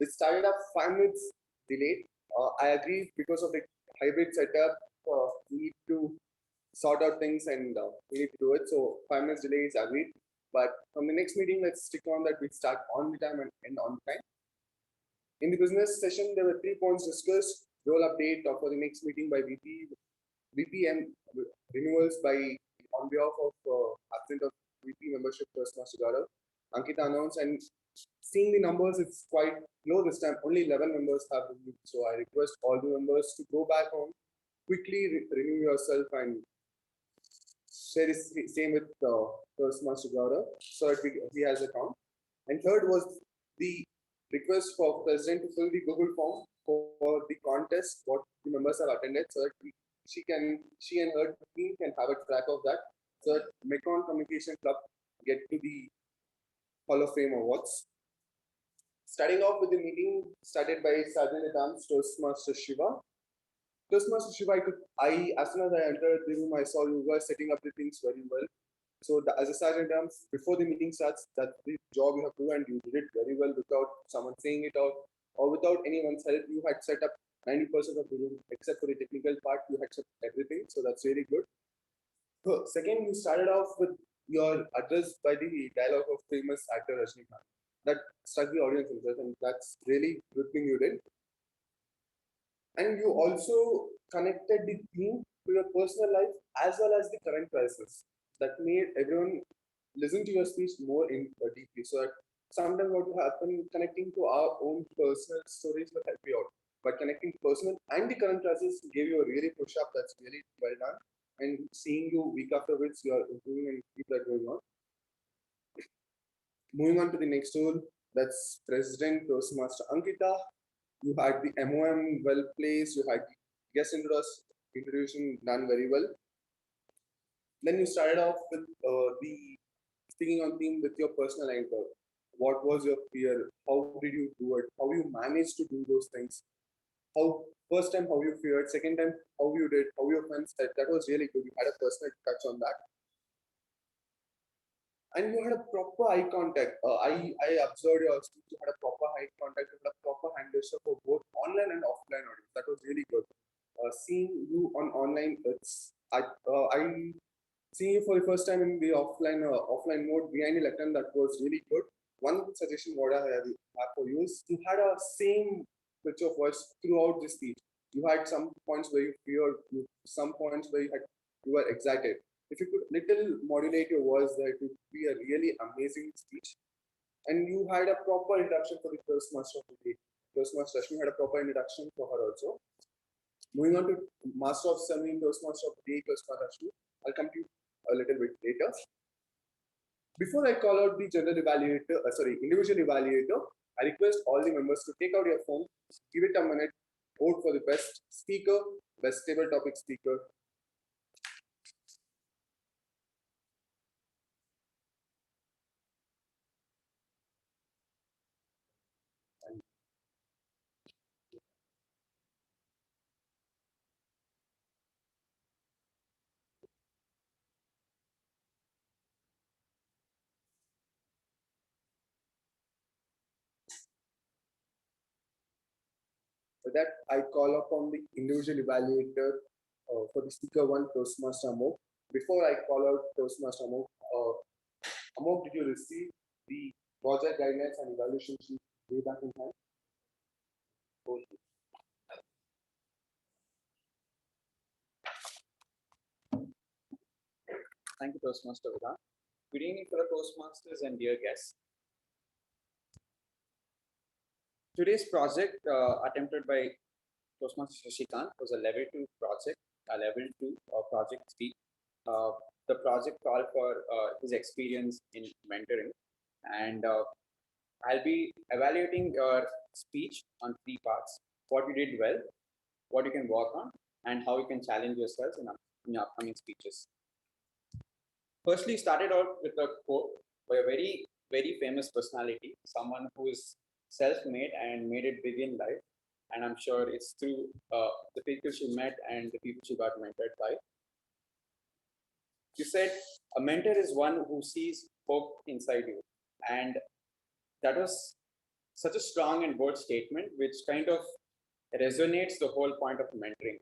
We started up 5 minutes delayed. I agree because of the hybrid setup, we need to sort out things and we need to do it. So 5 minutes delay is agreed. But from the next meeting, let's stick on that we start on the time and end on time. In the business session, there were 3 points discussed. Role update for the next meeting by VP and renewals by on behalf of absent of VP membership Toastmaster Gaurav. Ankita announced, and seeing the numbers, it's quite low this time. Only 11 members have renewed. So I request all the members to go back home, quickly renew yourself and share the same with Toastmaster Gaurav so that he has a count. And third was the request for president to fill the Google form for the contest what the members have attended so that she and her team can have a track of that so that Mekong Communication Club get to the Hall of Fame awards. Starting off with the meeting started by Sergeant at Arms Toastmaster Shiva. Toastmaster Shiva, as soon as I entered the room, I saw you guys setting up the things very well. So as a sergeant arms, before the meeting starts, that's the job you have to do, and you did it very well without someone saying it out or without anyone's help. You had set up 90% of the room, except for the technical part. You had set everything, so that's really good. So second, you started off with your address by the dialogue of famous actor Rajnikant. that struck the audience interest, and that's really good thing you did. And you also connected the theme to your personal life as well as the current crisis. That made everyone listen to your speech more deeply. So that sometimes what will happen, connecting to our own personal stories will help you out. But connecting personal and the current crisis gave you a really push up. That's really well done. And seeing you week after week, you are improving and keep that going on. Moving on to the next role, that's President Toastmaster Ankita. You had the MOM well placed, you had the guest introduction done very well. Then you started off with the speaking on theme with your personal anchor. What was your fear? How did you do it? How you managed to do those things? How first time how you feared, second time how you did, how your friends said. That was really good. You had a personal touch on that. And you had a proper eye contact. I observed your speech. You had a proper eye contact. You had a proper hand gesture for both online and offline audience. That was really good. Seeing you on online, I seeing you for the first time in the offline mode behind the lectern. That was really good. One suggestion what I have for you is you had a same pitch of voice throughout the speech. You had some points where you feared, some points where you were excited. If you could little modulate your voice, there, it would be a really amazing speech. And you had a proper introduction for the Toastmaster of the day. Toastmaster Rashmi had a proper introduction for her also. Moving on to Master of Ceremony, Toastmaster of the day, Toastmaster Rashmi. I'll come to you a little bit later. Before I call out the individual evaluator, I request all the members to take out your phone, give it a minute, vote for the best speaker, best table topic speaker. For that, I call upon the individual evaluator for the speaker one, Toastmaster Amok. Before I call out Toastmaster Amok, Amok, did you receive the project guidelines and evaluation sheet way back in time? Okay. Thank you, Toastmaster Vedant. Good evening, fellow Toastmasters and dear guests. Today's project attempted by Toastmaster Shashikant was a level 2 project, a level 2 project speech. The project called for his experience in mentoring, and I'll be evaluating your speech on 3 parts: what you did well, what you can work on, and how you can challenge yourselves in your upcoming speeches. Firstly, started out with a quote by a very, very famous personality, someone who is self-made and made it big in life. And I'm sure it's through the people she met and the people she got mentored by. You said a mentor is one who sees hope inside you. And that was such a strong and bold statement, which kind of resonates the whole point of mentoring.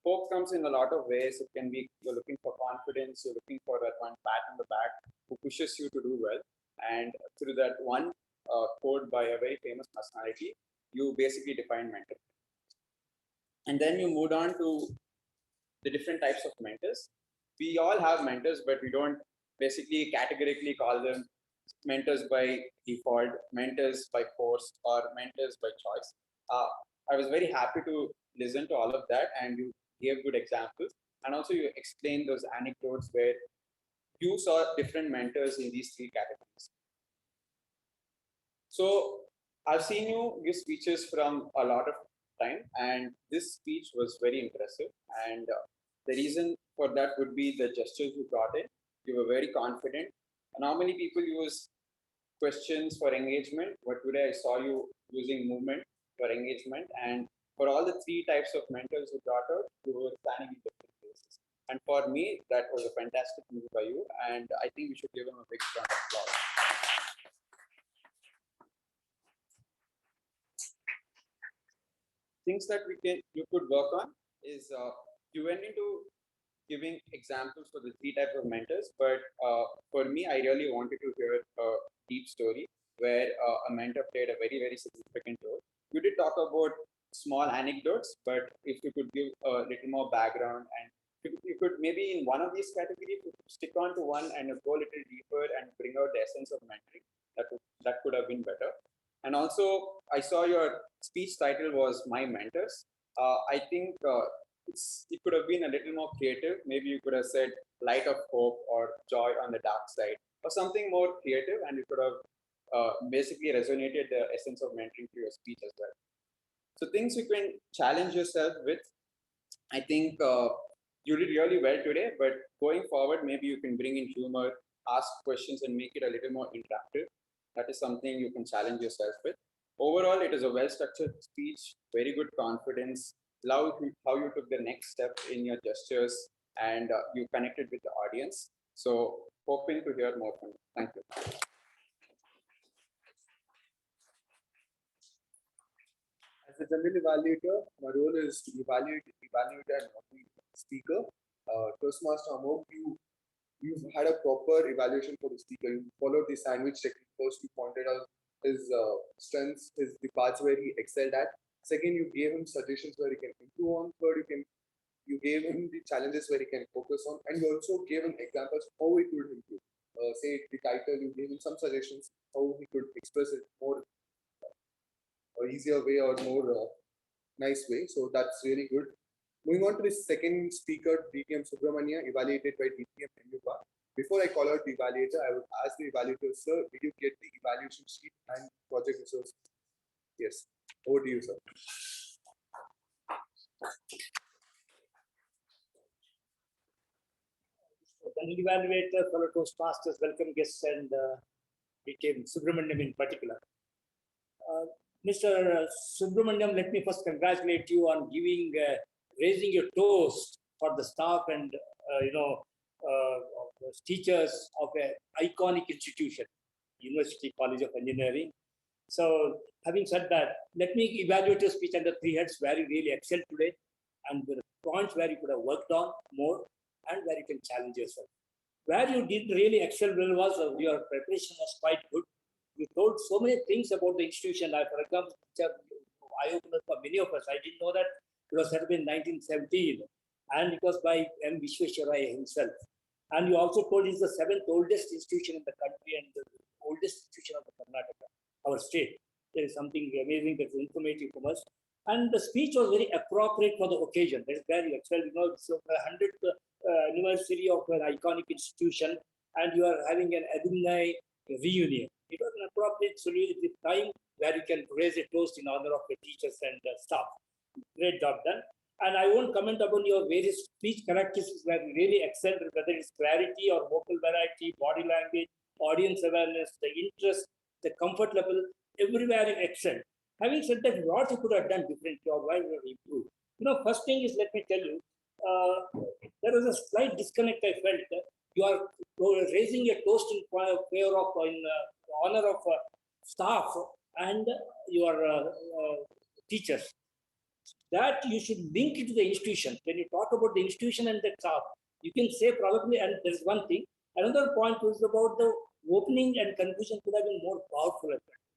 Hope comes in a lot of ways. It can be you're looking for confidence, you're looking for that one pat on the back who pushes you to do well. And through that one quote by a very famous personality, you basically define mentoring. And then you moved on to the different types of mentors. We all have mentors, but we don't basically categorically call them mentors by default, mentors by force, or mentors by choice. I was very happy to listen to all of that, and you gave good examples. And also you explained those anecdotes where you saw different mentors in these 3 categories. So I've seen you give speeches from a lot of time, and this speech was very impressive. And the reason for that would be the gestures you brought in. You were very confident. Normally people use questions for engagement, but today I saw you using movement for engagement. And for all the 3 types of mentors you brought out, you were standing in different places. And for me, that was a fantastic move by you. And I think we should give him a big round of applause. Things that you could work on is you went into giving examples for the 3 types of mentors, but for me, I really wanted to hear a deep story. where a mentor played a very, very significant role. You did talk about small anecdotes, but if you could give a little more background, and you could maybe in one of these categories stick on to one and go a little deeper and bring out the essence of mentoring, that could have been better. And also, I saw your speech title was My Mentors. I think it could have been a little more creative. Maybe you could have said light of hope or joy on the dark side or something more creative, and you could have basically resonated the essence of mentoring to your speech as well. So things you can challenge yourself with. I think you did really well today, but going forward, maybe you can bring in humor, ask questions, and make it a little more interactive. That is something you can challenge yourself with. Overall, it is a well-structured speech, very good confidence. Love how you took the next step in your gestures and you connected with the audience. So hoping to hear more from you. Thank you. As a general evaluator, my role is to evaluate and motivate the speaker. Toastmaster Amok, you've had a proper evaluation for the speaker. You followed the sandwich technique. First, you pointed out his strengths, the parts where he excelled at. Second, you gave him suggestions where he can improve on. Third, you gave him the challenges where he can focus on, and you also gave him examples how he could improve. Say the title, you gave him some suggestions how he could express it more or easier way or more nice way. So that's really good. Moving on to the second speaker, DTM Subramania, evaluated by DTM Enuba. Before I call out the evaluator, I would ask the evaluator, sir, did you get the evaluation sheet and project resources? Yes. Over to you, sir. The evaluator, fellow Toastmasters, welcome guests, and DTM Subramaniam in particular. Mr. Subramaniam, let me first congratulate you on raising your toast for the staff and teachers of an iconic institution, University College of Engineering. So, having said that, let me evaluate your speech under three heads where you really excelled today, and the points where you could have worked on more, and where you can challenge yourself. Where you did really excel well was your preparation was quite good. You told so many things about the institution. For example, eye-opener for many of us. I didn't know that it was set up in 1917, and it was by M. Vishwesvaraya himself. And you also told it's the seventh oldest institution in the country and the oldest institution of the Karnataka, our state. There is something amazing that's informative from us. And the speech was very appropriate for the occasion. That is where you excelled. It's the 100th anniversary of an iconic institution, and you are having an alumni reunion. It was an appropriate time where you can raise a toast in honor of the teachers and staff. Great job done. And I won't comment upon your various speech characteristics where you really excelled, whether it's clarity or vocal variety, body language, audience awareness, the interest, the comfort level, everywhere you excelled. Having said that, what you could have done differently or why you have improved? First thing is, let me tell you, there was a slight disconnect I felt. You are raising a toast in favor of, in honor of staff and your teachers. That you should link it to the institution. When you talk about the institution and the staff, you can say probably, and there's one thing. Another point was about the opening and conclusion could have been more powerful.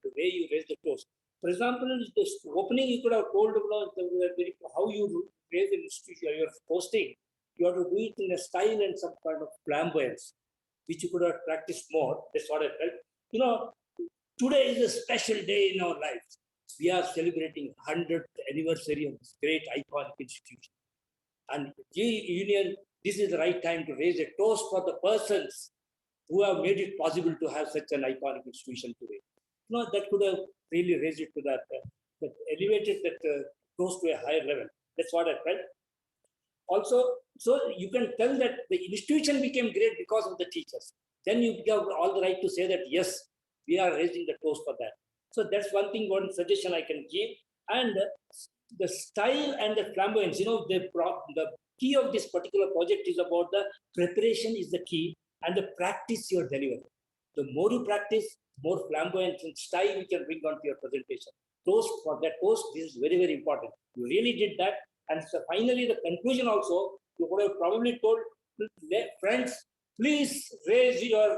The way you raise the toast. For example, this opening, you could have told about how you raise an institution, your posting. You have to do it in a style and some kind of flamboyance, which you could have practiced more. That's what I felt. Today is a special day in our lives. We are celebrating 100th anniversary of this great iconic institution. And Union, this is the right time to raise a toast for the persons who have made it possible to have such an iconic institution today. That could have really raised it to that elevated that toast to a higher level. That's what I felt. Also, so you can tell that the institution became great because of the teachers. Then you have all the right to say that, yes, we are raising the toast for that. So that's one thing, one suggestion I can give. And the style and the flamboyance, the key of this particular project is about the preparation is the key and the practice you're delivering. The more you practice, more flamboyance and style you can bring onto your presentation. Toast, for that toast, this is very, very important. You really did that. And so finally, the conclusion also, you would have probably told friends, please raise your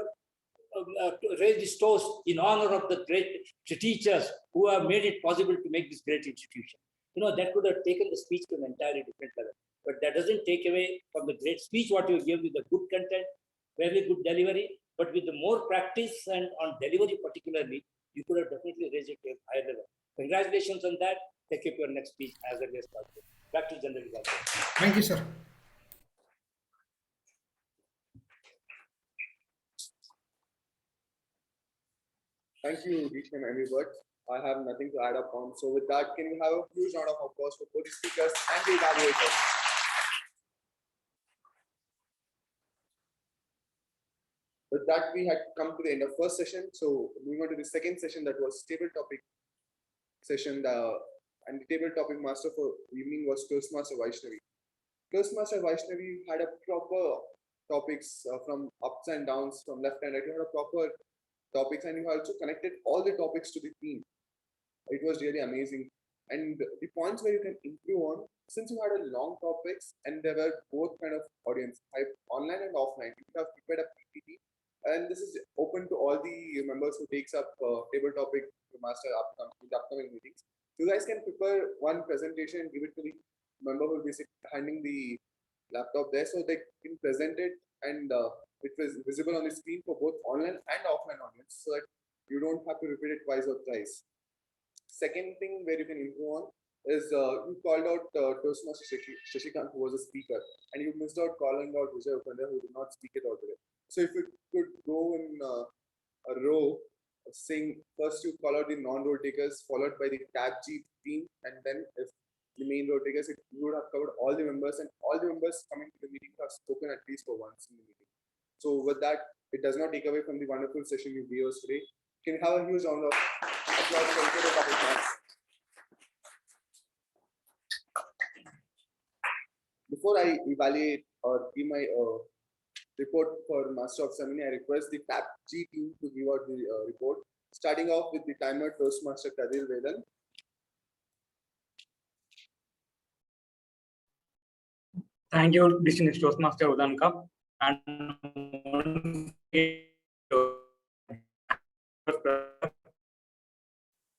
to raise this toast in honor of the great teachers who have made it possible to make this great institution. That could have taken the speech to an entirely different level. But that doesn't take away from the great speech what you give with the good content, very good delivery. But with the more practice and on delivery particularly, you could have definitely raised it to a higher level. Congratulations on that. Take up your next speech as early as possible. Back to General Evaluator. Thank you, sir. Thank you, DTM Everybody. I have nothing to add up on. So with that, can you have a huge round of applause for both the speakers and the evaluators? With that, we had come to the end of first session. So moving on to the second session, that was table topic session. And the table topic master for evening was Toastmaster Vaishnavi. Toastmaster Vaishnavi had a proper topics from ups and downs, from left and right. You had a proper topics, and you also connected all the topics to the theme. It was really amazing. And the points where you can improve on, since you had a long topics and there were both kind of audience, online and offline, you have prepared a PPT, and this is open to all the members who takes up table topic master in the upcoming meetings. You guys can prepare one presentation and give it to the member who will be handing the laptop there, so they can present it and it was visible on the screen for both online and offline audience, so that you don't have to repeat it twice or thrice. Second thing where you can improve on is you called out Toastmaster Shashikant, who was a speaker, and you missed out calling out Vijay Upanda, who did not speak it out today. So if you could go in a row, saying first you call out the non-roll takers, followed by the tab G team, and then if the main roll takers, you would have covered all the members, and all the members coming to the meeting have spoken at least for once in the meeting. So with that, it does not take away from the wonderful session you gave us today. Can you have a huge round of applause for the topic master? Before I evaluate or give my report for Master of Ceremony, I request the tab G team to give out the report. Starting off with the timer Toastmaster Kadir Vedan. Thank you, distinguished Toastmaster Udanka. And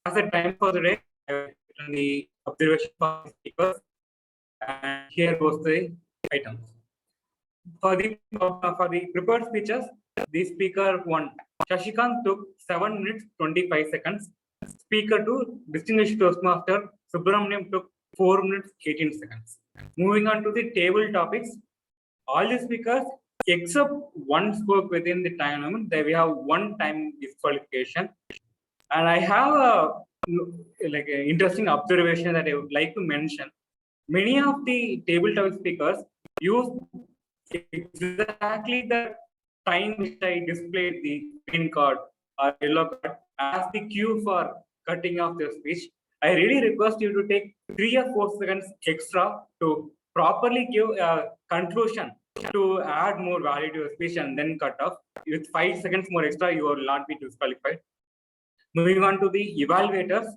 as a time for the day, I have written the observation for the speakers, and here goes the items. For the prepared speeches, the speaker 1, Shashikant, took 7 minutes 25 seconds. Speaker 2, distinguished Toastmaster Subramaniam, took 4 minutes 18 seconds. Moving on to the table topics, all the speakers except one spoke within the time limit. There we have one time disqualification. And I have an interesting observation that I would like to mention. Many of the table topic speakers use exactly the time which I displayed the green card or yellow card as the cue for cutting off their speech. I really request you to take 3 or 4 seconds extra to properly give a conclusion to add more value to your speech and then cut off. With 5 seconds more extra, you will not be disqualified. Moving on to the evaluators.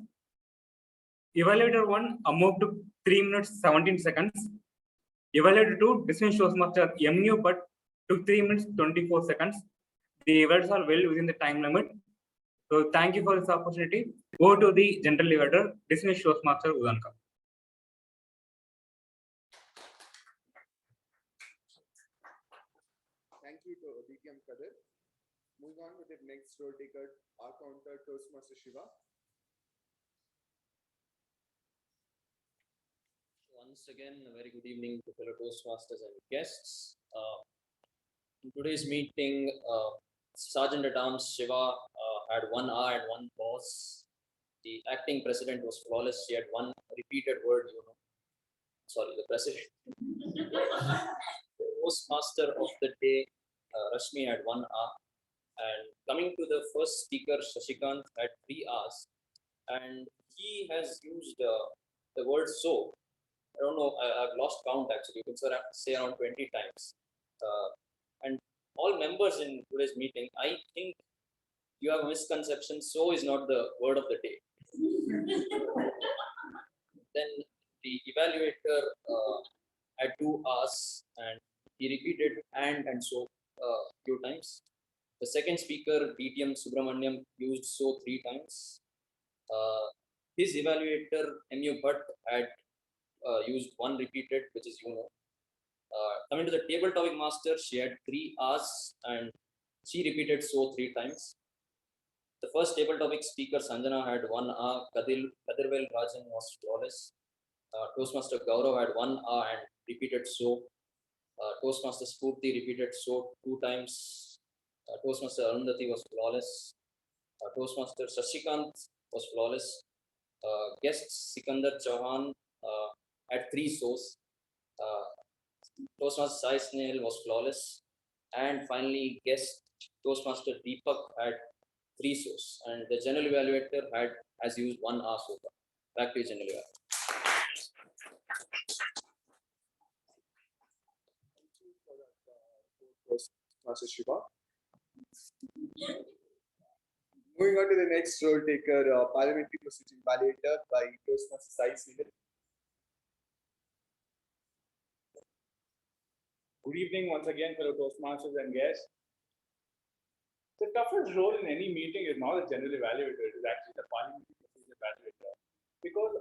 Evaluator 1 moved to 3 minutes 17 seconds. Evaluator 2, distinguished Toastmaster MU, but took 3 minutes 24 seconds. The evaluators are well within the time limit. So thank you for this opportunity. Go to the general evaluator, distinguished Toastmaster Udanka. Thank you to DTM Kadir. Moving on with the next roll taker, our counter Toastmaster Shiva. Once again, a very good evening to fellow Toastmasters and guests. In today's meeting, Sergeant at Arms Shiva had 1 hour and 1 pause. The acting president was flawless. She had 1 repeated word, Sorry, the president. The Toastmaster of the day, Rashmi, had 1 hour. And coming to the first speaker, Shashikant, had 3 hours. And he has used the word so. I don't know, I've lost count actually. You can say around 20 times. And all members in today's meeting, I think you have a misconception. So is not the word of the day. Then the evaluator had 2 hours and he repeated and so a few times. The second speaker, DTM Subramaniam, used so 3 times. His evaluator, MU Bhatt, had used 1 repeated, which is coming to the table topic master, she had 3 R's and she repeated so 3 times. The first table topic speaker, Sanjana, had 1 R. Kadirvel Rajan was flawless. Toastmaster Gaurav had 1 R and repeated so. Toastmaster Spurti repeated so 2 times. Toastmaster Arundhati was flawless. Toastmaster Shashikant was flawless. Guest Sikandar Chauhan had 3 so's. Toastmaster Sai Snail was flawless. And finally, guest Toastmaster Deepak had 3 so's. And the general evaluator has used 1 R so far. Back to general evaluator. Master Shiva. Moving on to the next role taker, parliamentary procedure evaluator by Toastmaster Sai Snail. Good evening once again, fellow Toastmasters and guests. The toughest role in any meeting is not the general evaluator, it is actually the parliamentary procedure evaluator. Because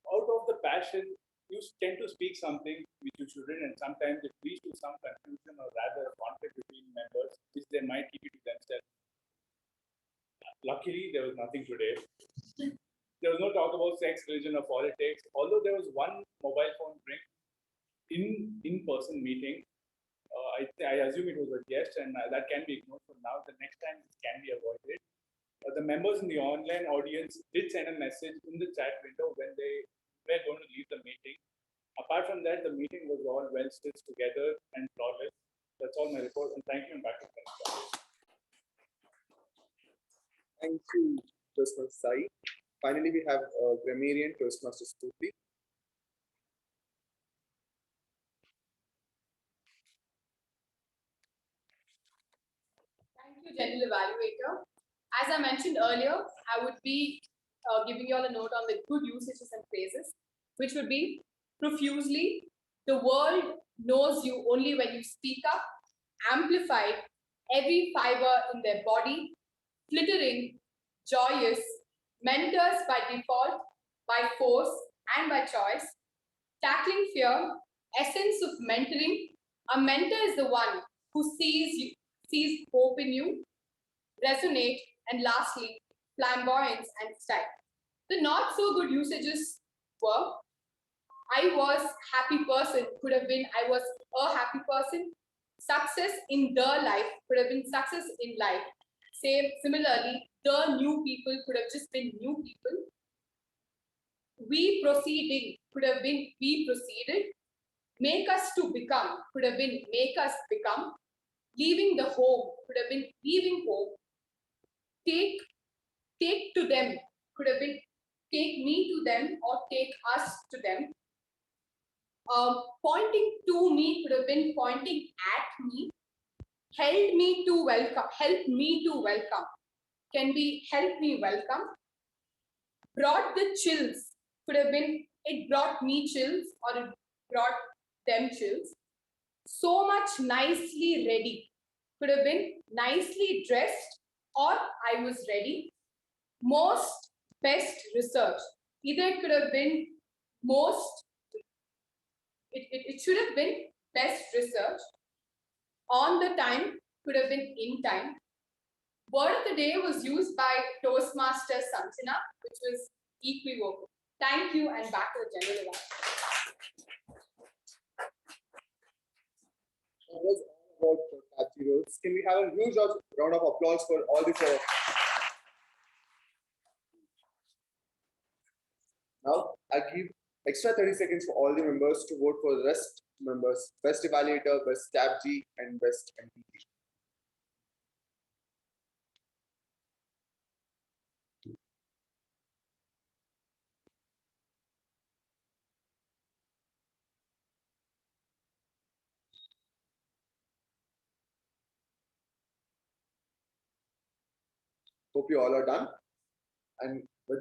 out of the passion, you tend to speak something which you shouldn't, and sometimes it leads to some confusion or rather a conflict between members, which they might keep it to themselves. Luckily, there was nothing today. There was no talk about sex, religion, or politics, although there was one mobile phone ring in-person meeting. I assume it was a guest, and that can be ignored for now. The next time it can be avoided. The members in the online audience did send a message in the chat window when they were going to leave the meeting. Apart from that, the meeting was all well stitched together and flawless. That's all my report, and thank you, and back to you. Thank you, Toastmaster Sai. Finally, we have Grammarian Toastmaster Spurti. Thank you, General Evaluator. As I mentioned earlier, I would be giving you all a note on the good usages and phrases, which would be profusely, the world knows you only when you speak up, amplified, every fiber in their body, flittering, joyous, mentors by default, by force, and by choice, tackling fear, essence of mentoring. A mentor is the one who sees hope in you, resonate, and lastly, flamboyance and style. The not so good usages were I was happy person could have been I was a happy person. Success in the life could have been success in life. Similarly, the new people could have just been new people. We proceeding could have been we proceeded. Make us to become could have been make us become. Leaving the home could have been leaving home. Take to them could have been take me to them or take us to them. Pointing to me could have been pointing at me. Help me to welcome can be help me welcome. Brought the chills could have been it brought me chills or it brought them chills. So much nicely ready could have been nicely dressed or I was ready. Most best research. Either it could have been most, it should have been best research. On the time could have been in time. Word of the day was used by Toastmaster Sanjana, which was equivocal. Thank you, and back to the general That was all about catchy roles. Can we have a huge round of applause for all the 4? Now, I give extra 30 seconds for all the members to vote for the rest members, Best Evaluator, Best Tab G, and Best MPG. Hope you all are done. And with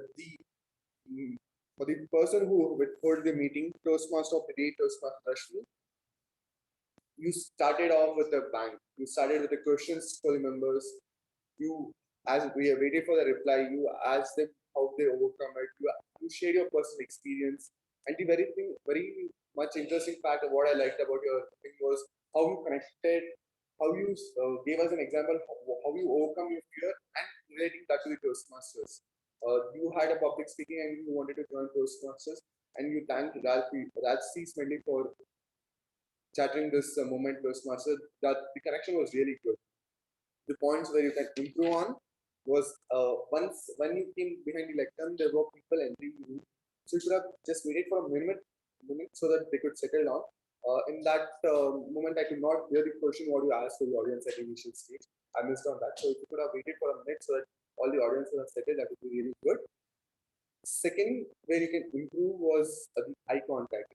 for the person who would hold the meeting, Toastmaster of the day, Toastmaster Rashmi. you started off with a bang. You started with the questions for the members. You, as we have waited for the reply, you asked them how they overcome it. You shared your personal experience. And the very much interesting fact of what I liked about your thing was how you connected, how you gave us an example how you overcome your fear and relating that to the Toastmasters. You had a public speaking and you wanted to join Toastmasters, and you thanked Ralph C. Smedley for chattering this moment Toastmaster. That the connection was really good. The points where you can improve on was once when you came behind the lectern, there were people entering the room. So you should have just waited for a minute so that they could settle down. In that moment, I could not hear the question what you asked to the audience at the initial stage. I missed on that. So if you could have waited for a minute so that all the audience would have settled, that would be really good. Second, where you can improve was the eye contact.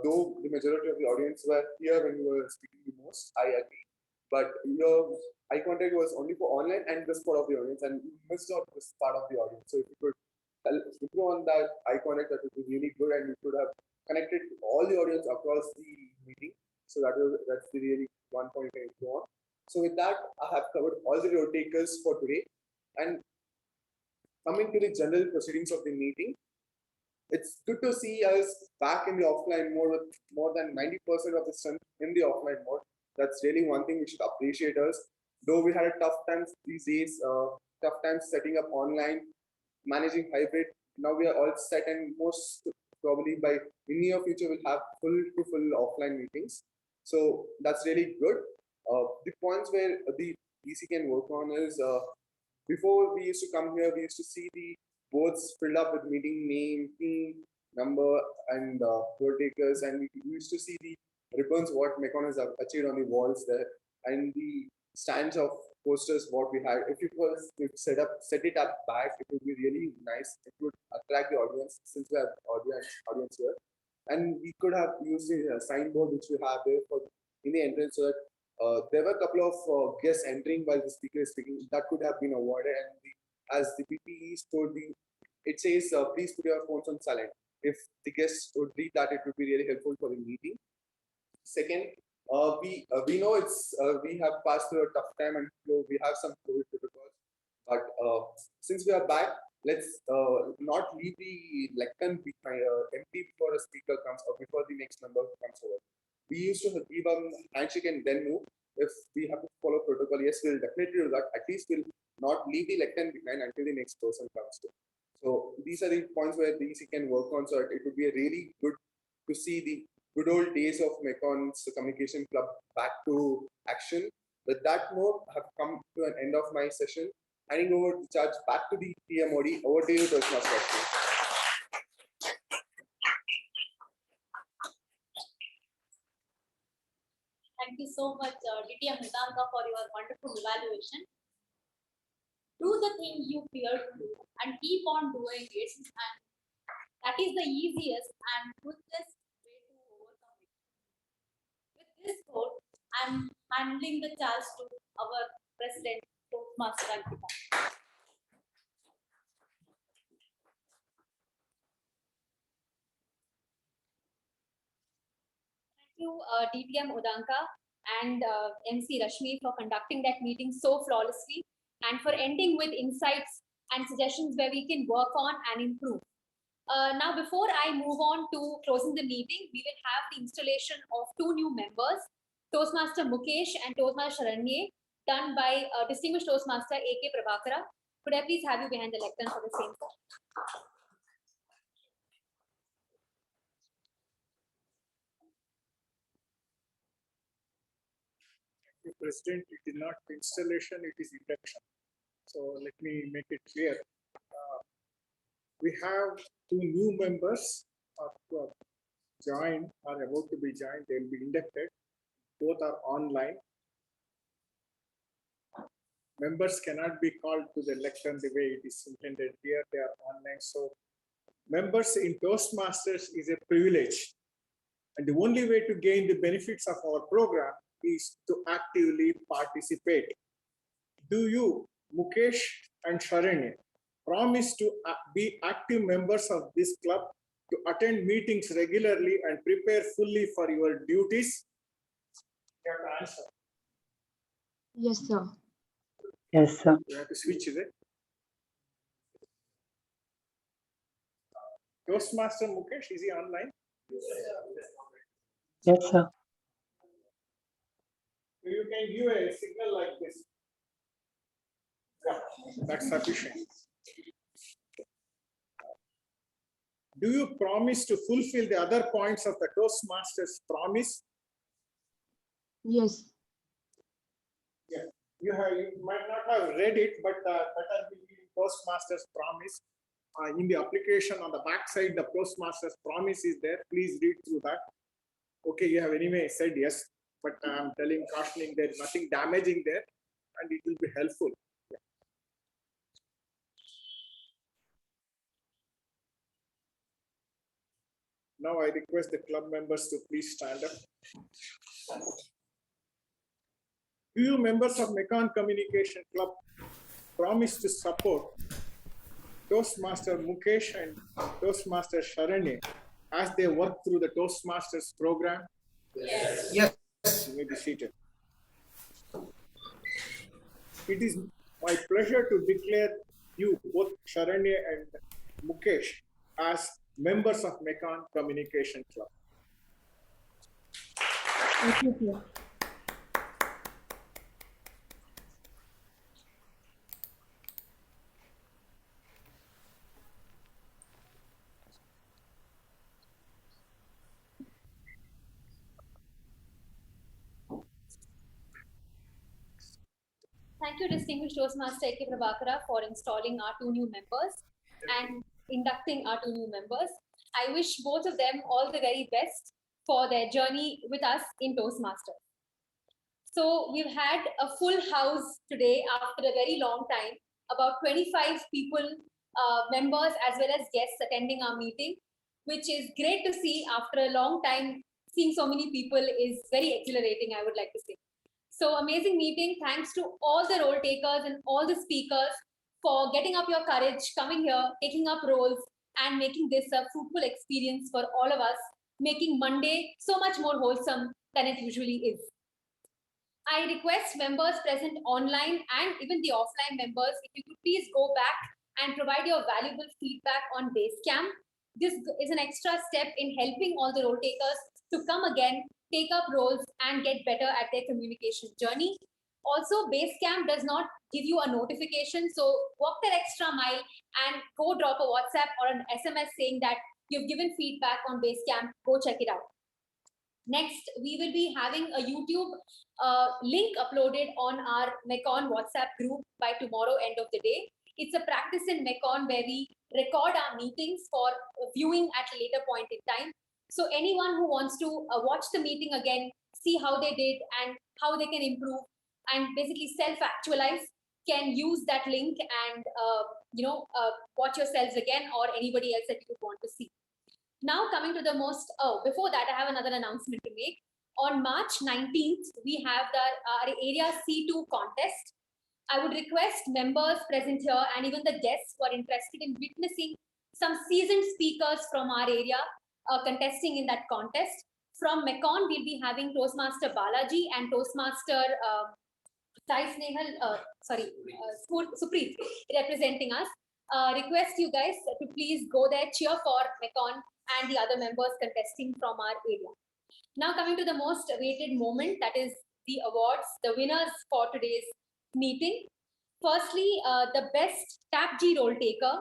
Though the majority of the audience were here when you were speaking the most, I agree. But your eye contact was only for online and this part of the audience, and you missed out this part of the audience. So if you could improve on that eye contact, that would be really good, and you could have connected all the audience across the meeting. So that's the really one point you can improve on. So with that, I have covered all the road takers for today. And coming to the general proceedings of the meeting, it's good to see us back in the offline mode with more than 90% of the strength in the offline mode. That's really one thing we should appreciate us. Though we had a tough times these days, tough times setting up online, managing hybrid. Now we are all set, and most probably by in near future we'll have full offline meetings. So that's really good. The points where the DC can work on is before we used to come here, we used to see the boards filled up with meeting name, team, number, and road takers, and we used to see the ribbons what Mekon has achieved on the walls there, and the stands of posters what we had. If it was to set it up back, it would be really nice. It would attract the audience since we have audience here, and we could have used the signboard which we have there for in the entrance so that there were a couple of guests entering while the speaker is speaking. That could have been avoided, and as the PPEs told it says please put your phones on silent. If the guests would read that, it would be really helpful for the meeting. Second, we know it's we have passed through a tough time and we have some COVID protocols, but since we are back, let's not leave the lectern empty before a speaker comes or before the next member comes over. We used to give a handshake and then move. If we have to follow protocol, yes, we'll definitely do that. At least we'll not leave the lectern behind until the next person comes to. So these are the points where the EC can work on. So it would be a really good to see the good old days of Mekon's communication club back to action. With that note, I have come to an end of my session. Handing over the charge back to the TMOD. Over to you, Toastmaster. Thank you so much, DTM Udanka, for your wonderful evaluation. Do the thing you fear to do and keep on doing it, and that is the easiest and quickest way to overcome it. With this quote, I'm handing the charge to our President, Toastmaster Ankita. Thank you, DTM Udanka and MC Rashmi for conducting that meeting so flawlessly and for ending with insights and suggestions where we can work on and improve. Now, before I move on to closing the meeting, we will have the installation of two new members, Toastmaster Mukesh and Toastmaster Sharanye, done by distinguished Toastmaster A.K. Prabhakara. Could I please have you behind the lectern for the same? President, it is not installation, it is induction. So let me make it clear. We have two new members who are joined or about to be joined. They will be inducted. Both are online. Members cannot be called to the lectern the way it is intended here. They are online. So members in Toastmasters is a privilege. And the only way to gain the benefits of our program is to actively participate. Do you, Mukesh and Sharanye, promise to be active members of this club, to attend meetings regularly and prepare fully for your duties? You have to answer. Yes, sir. Yes, sir. You have to switch, is it? Toastmaster Mukesh, is he online? Yes, sir. You can give a signal like this. Yeah, that's sufficient. Do you promise to fulfill the other points of the Toastmasters promise? Yes. Yeah, you might not have read it, but that will be Toastmasters promise. In the application on the back side, the Toastmasters promise is there. Please read through that. Okay, you have anyway said yes, but I'm cautioning there is nothing damaging there, and it will be helpful. Yeah. Now I request the club members to please stand up. Do you members of Mekon Communication Club promise to support Toastmaster Mukesh and Toastmaster Sharanya as they work through the Toastmasters program? Yes. Yes. You may be seated. It is my pleasure to declare you, both Sharanya and Mukesh, as members of Mekon Communication Club. Thank you, sir. Thank you, distinguished Toastmaster A.K. Prabhakara, for installing our 2 new members and inducting our 2 new members. I wish both of them all the very best for their journey with us in Toastmasters. So we've had a full house today after a very long time, about 25 people, members as well as guests attending our meeting, which is great to see after a long time. Seeing so many people is very exhilarating, I would like to say. So amazing meeting. Thanks to all the role takers and all the speakers for getting up your courage, coming here, taking up roles, and making this a fruitful experience for all of us, making Monday so much more wholesome than it usually is. I request members present online and even the offline members, if you could please go back and provide your valuable feedback on Basecamp. This is an extra step in helping all the role takers to come again, take up roles, and get better at their communication journey. Also, Basecamp does not give you a notification, so walk that extra mile and go drop a WhatsApp or an SMS saying that you've given feedback on Basecamp. Go check it out. Next, we will be having a YouTube link uploaded on our Mekon WhatsApp group by tomorrow end of the day. It's a practice in Mekon where we record our meetings for viewing at a later point in time. So anyone who wants to watch the meeting again, see how they did and how they can improve and basically self-actualize, can use that link and watch yourselves again or anybody else that you would want to see. Now coming to the before that, I have another announcement to make. On March 19th, we have our Area C2 contest. I would request members present here and even the guests who are interested in witnessing some seasoned speakers from our area contesting in that contest. From Mekon, we'll be having Toastmaster Balaji and Toastmaster Supreet representing us. Request you guys to please go there, cheer for Mekon and the other members contesting from our area. Now coming to the most awaited moment, that is the awards, the winners for today's meeting. Firstly, the best Tap G role taker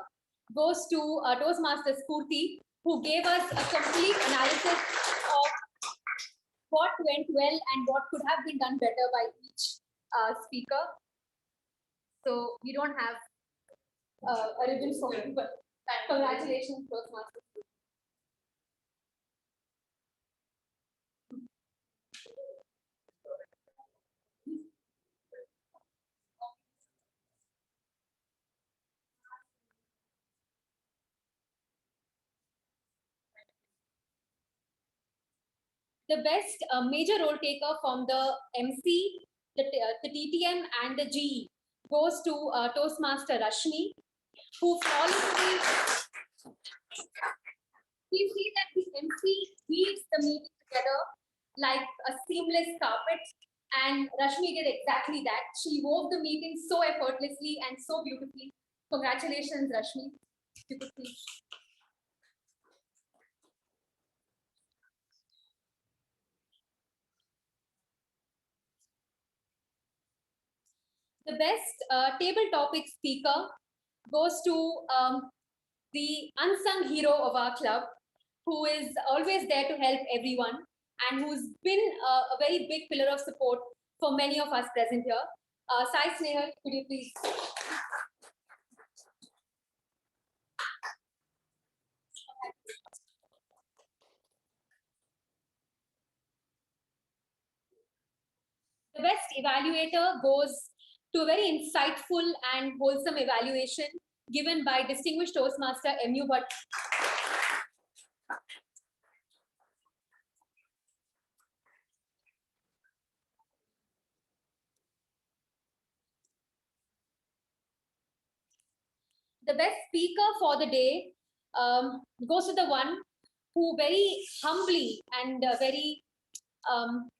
goes to Toastmaster Spurti, who gave us a complete analysis of what went well and what could have been done better by each speaker. So we don't have a ribbon for him, but congratulations, Toastmaster. The best major role taker from the MC, the TTM and the GE goes to Toastmaster Rashmi, who flawlessly, we see that the MC weaves the meeting together like a seamless carpet. And Rashmi did exactly that. She wove the meeting so effortlessly and so beautifully. Congratulations, Rashmi. If you could please. The best table topic speaker goes to the unsung hero of our club, who is always there to help everyone and who's been a very big pillar of support for many of us present here. Sai Snehal, could you please? The best evaluator goes to a very insightful and wholesome evaluation given by distinguished Toastmaster M.U. Bhatt. The best speaker for the day goes to the one who very humbly and very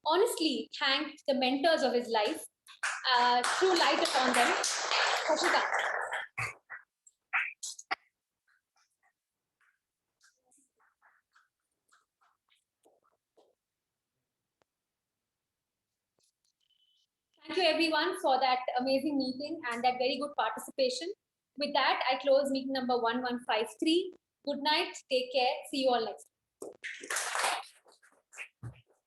honestly thanked the mentors of his life, threw light upon them. Kashika. Thank you everyone for that amazing meeting and that very good participation. With that, I close meeting number 1153. Good night, take care, see you all next time.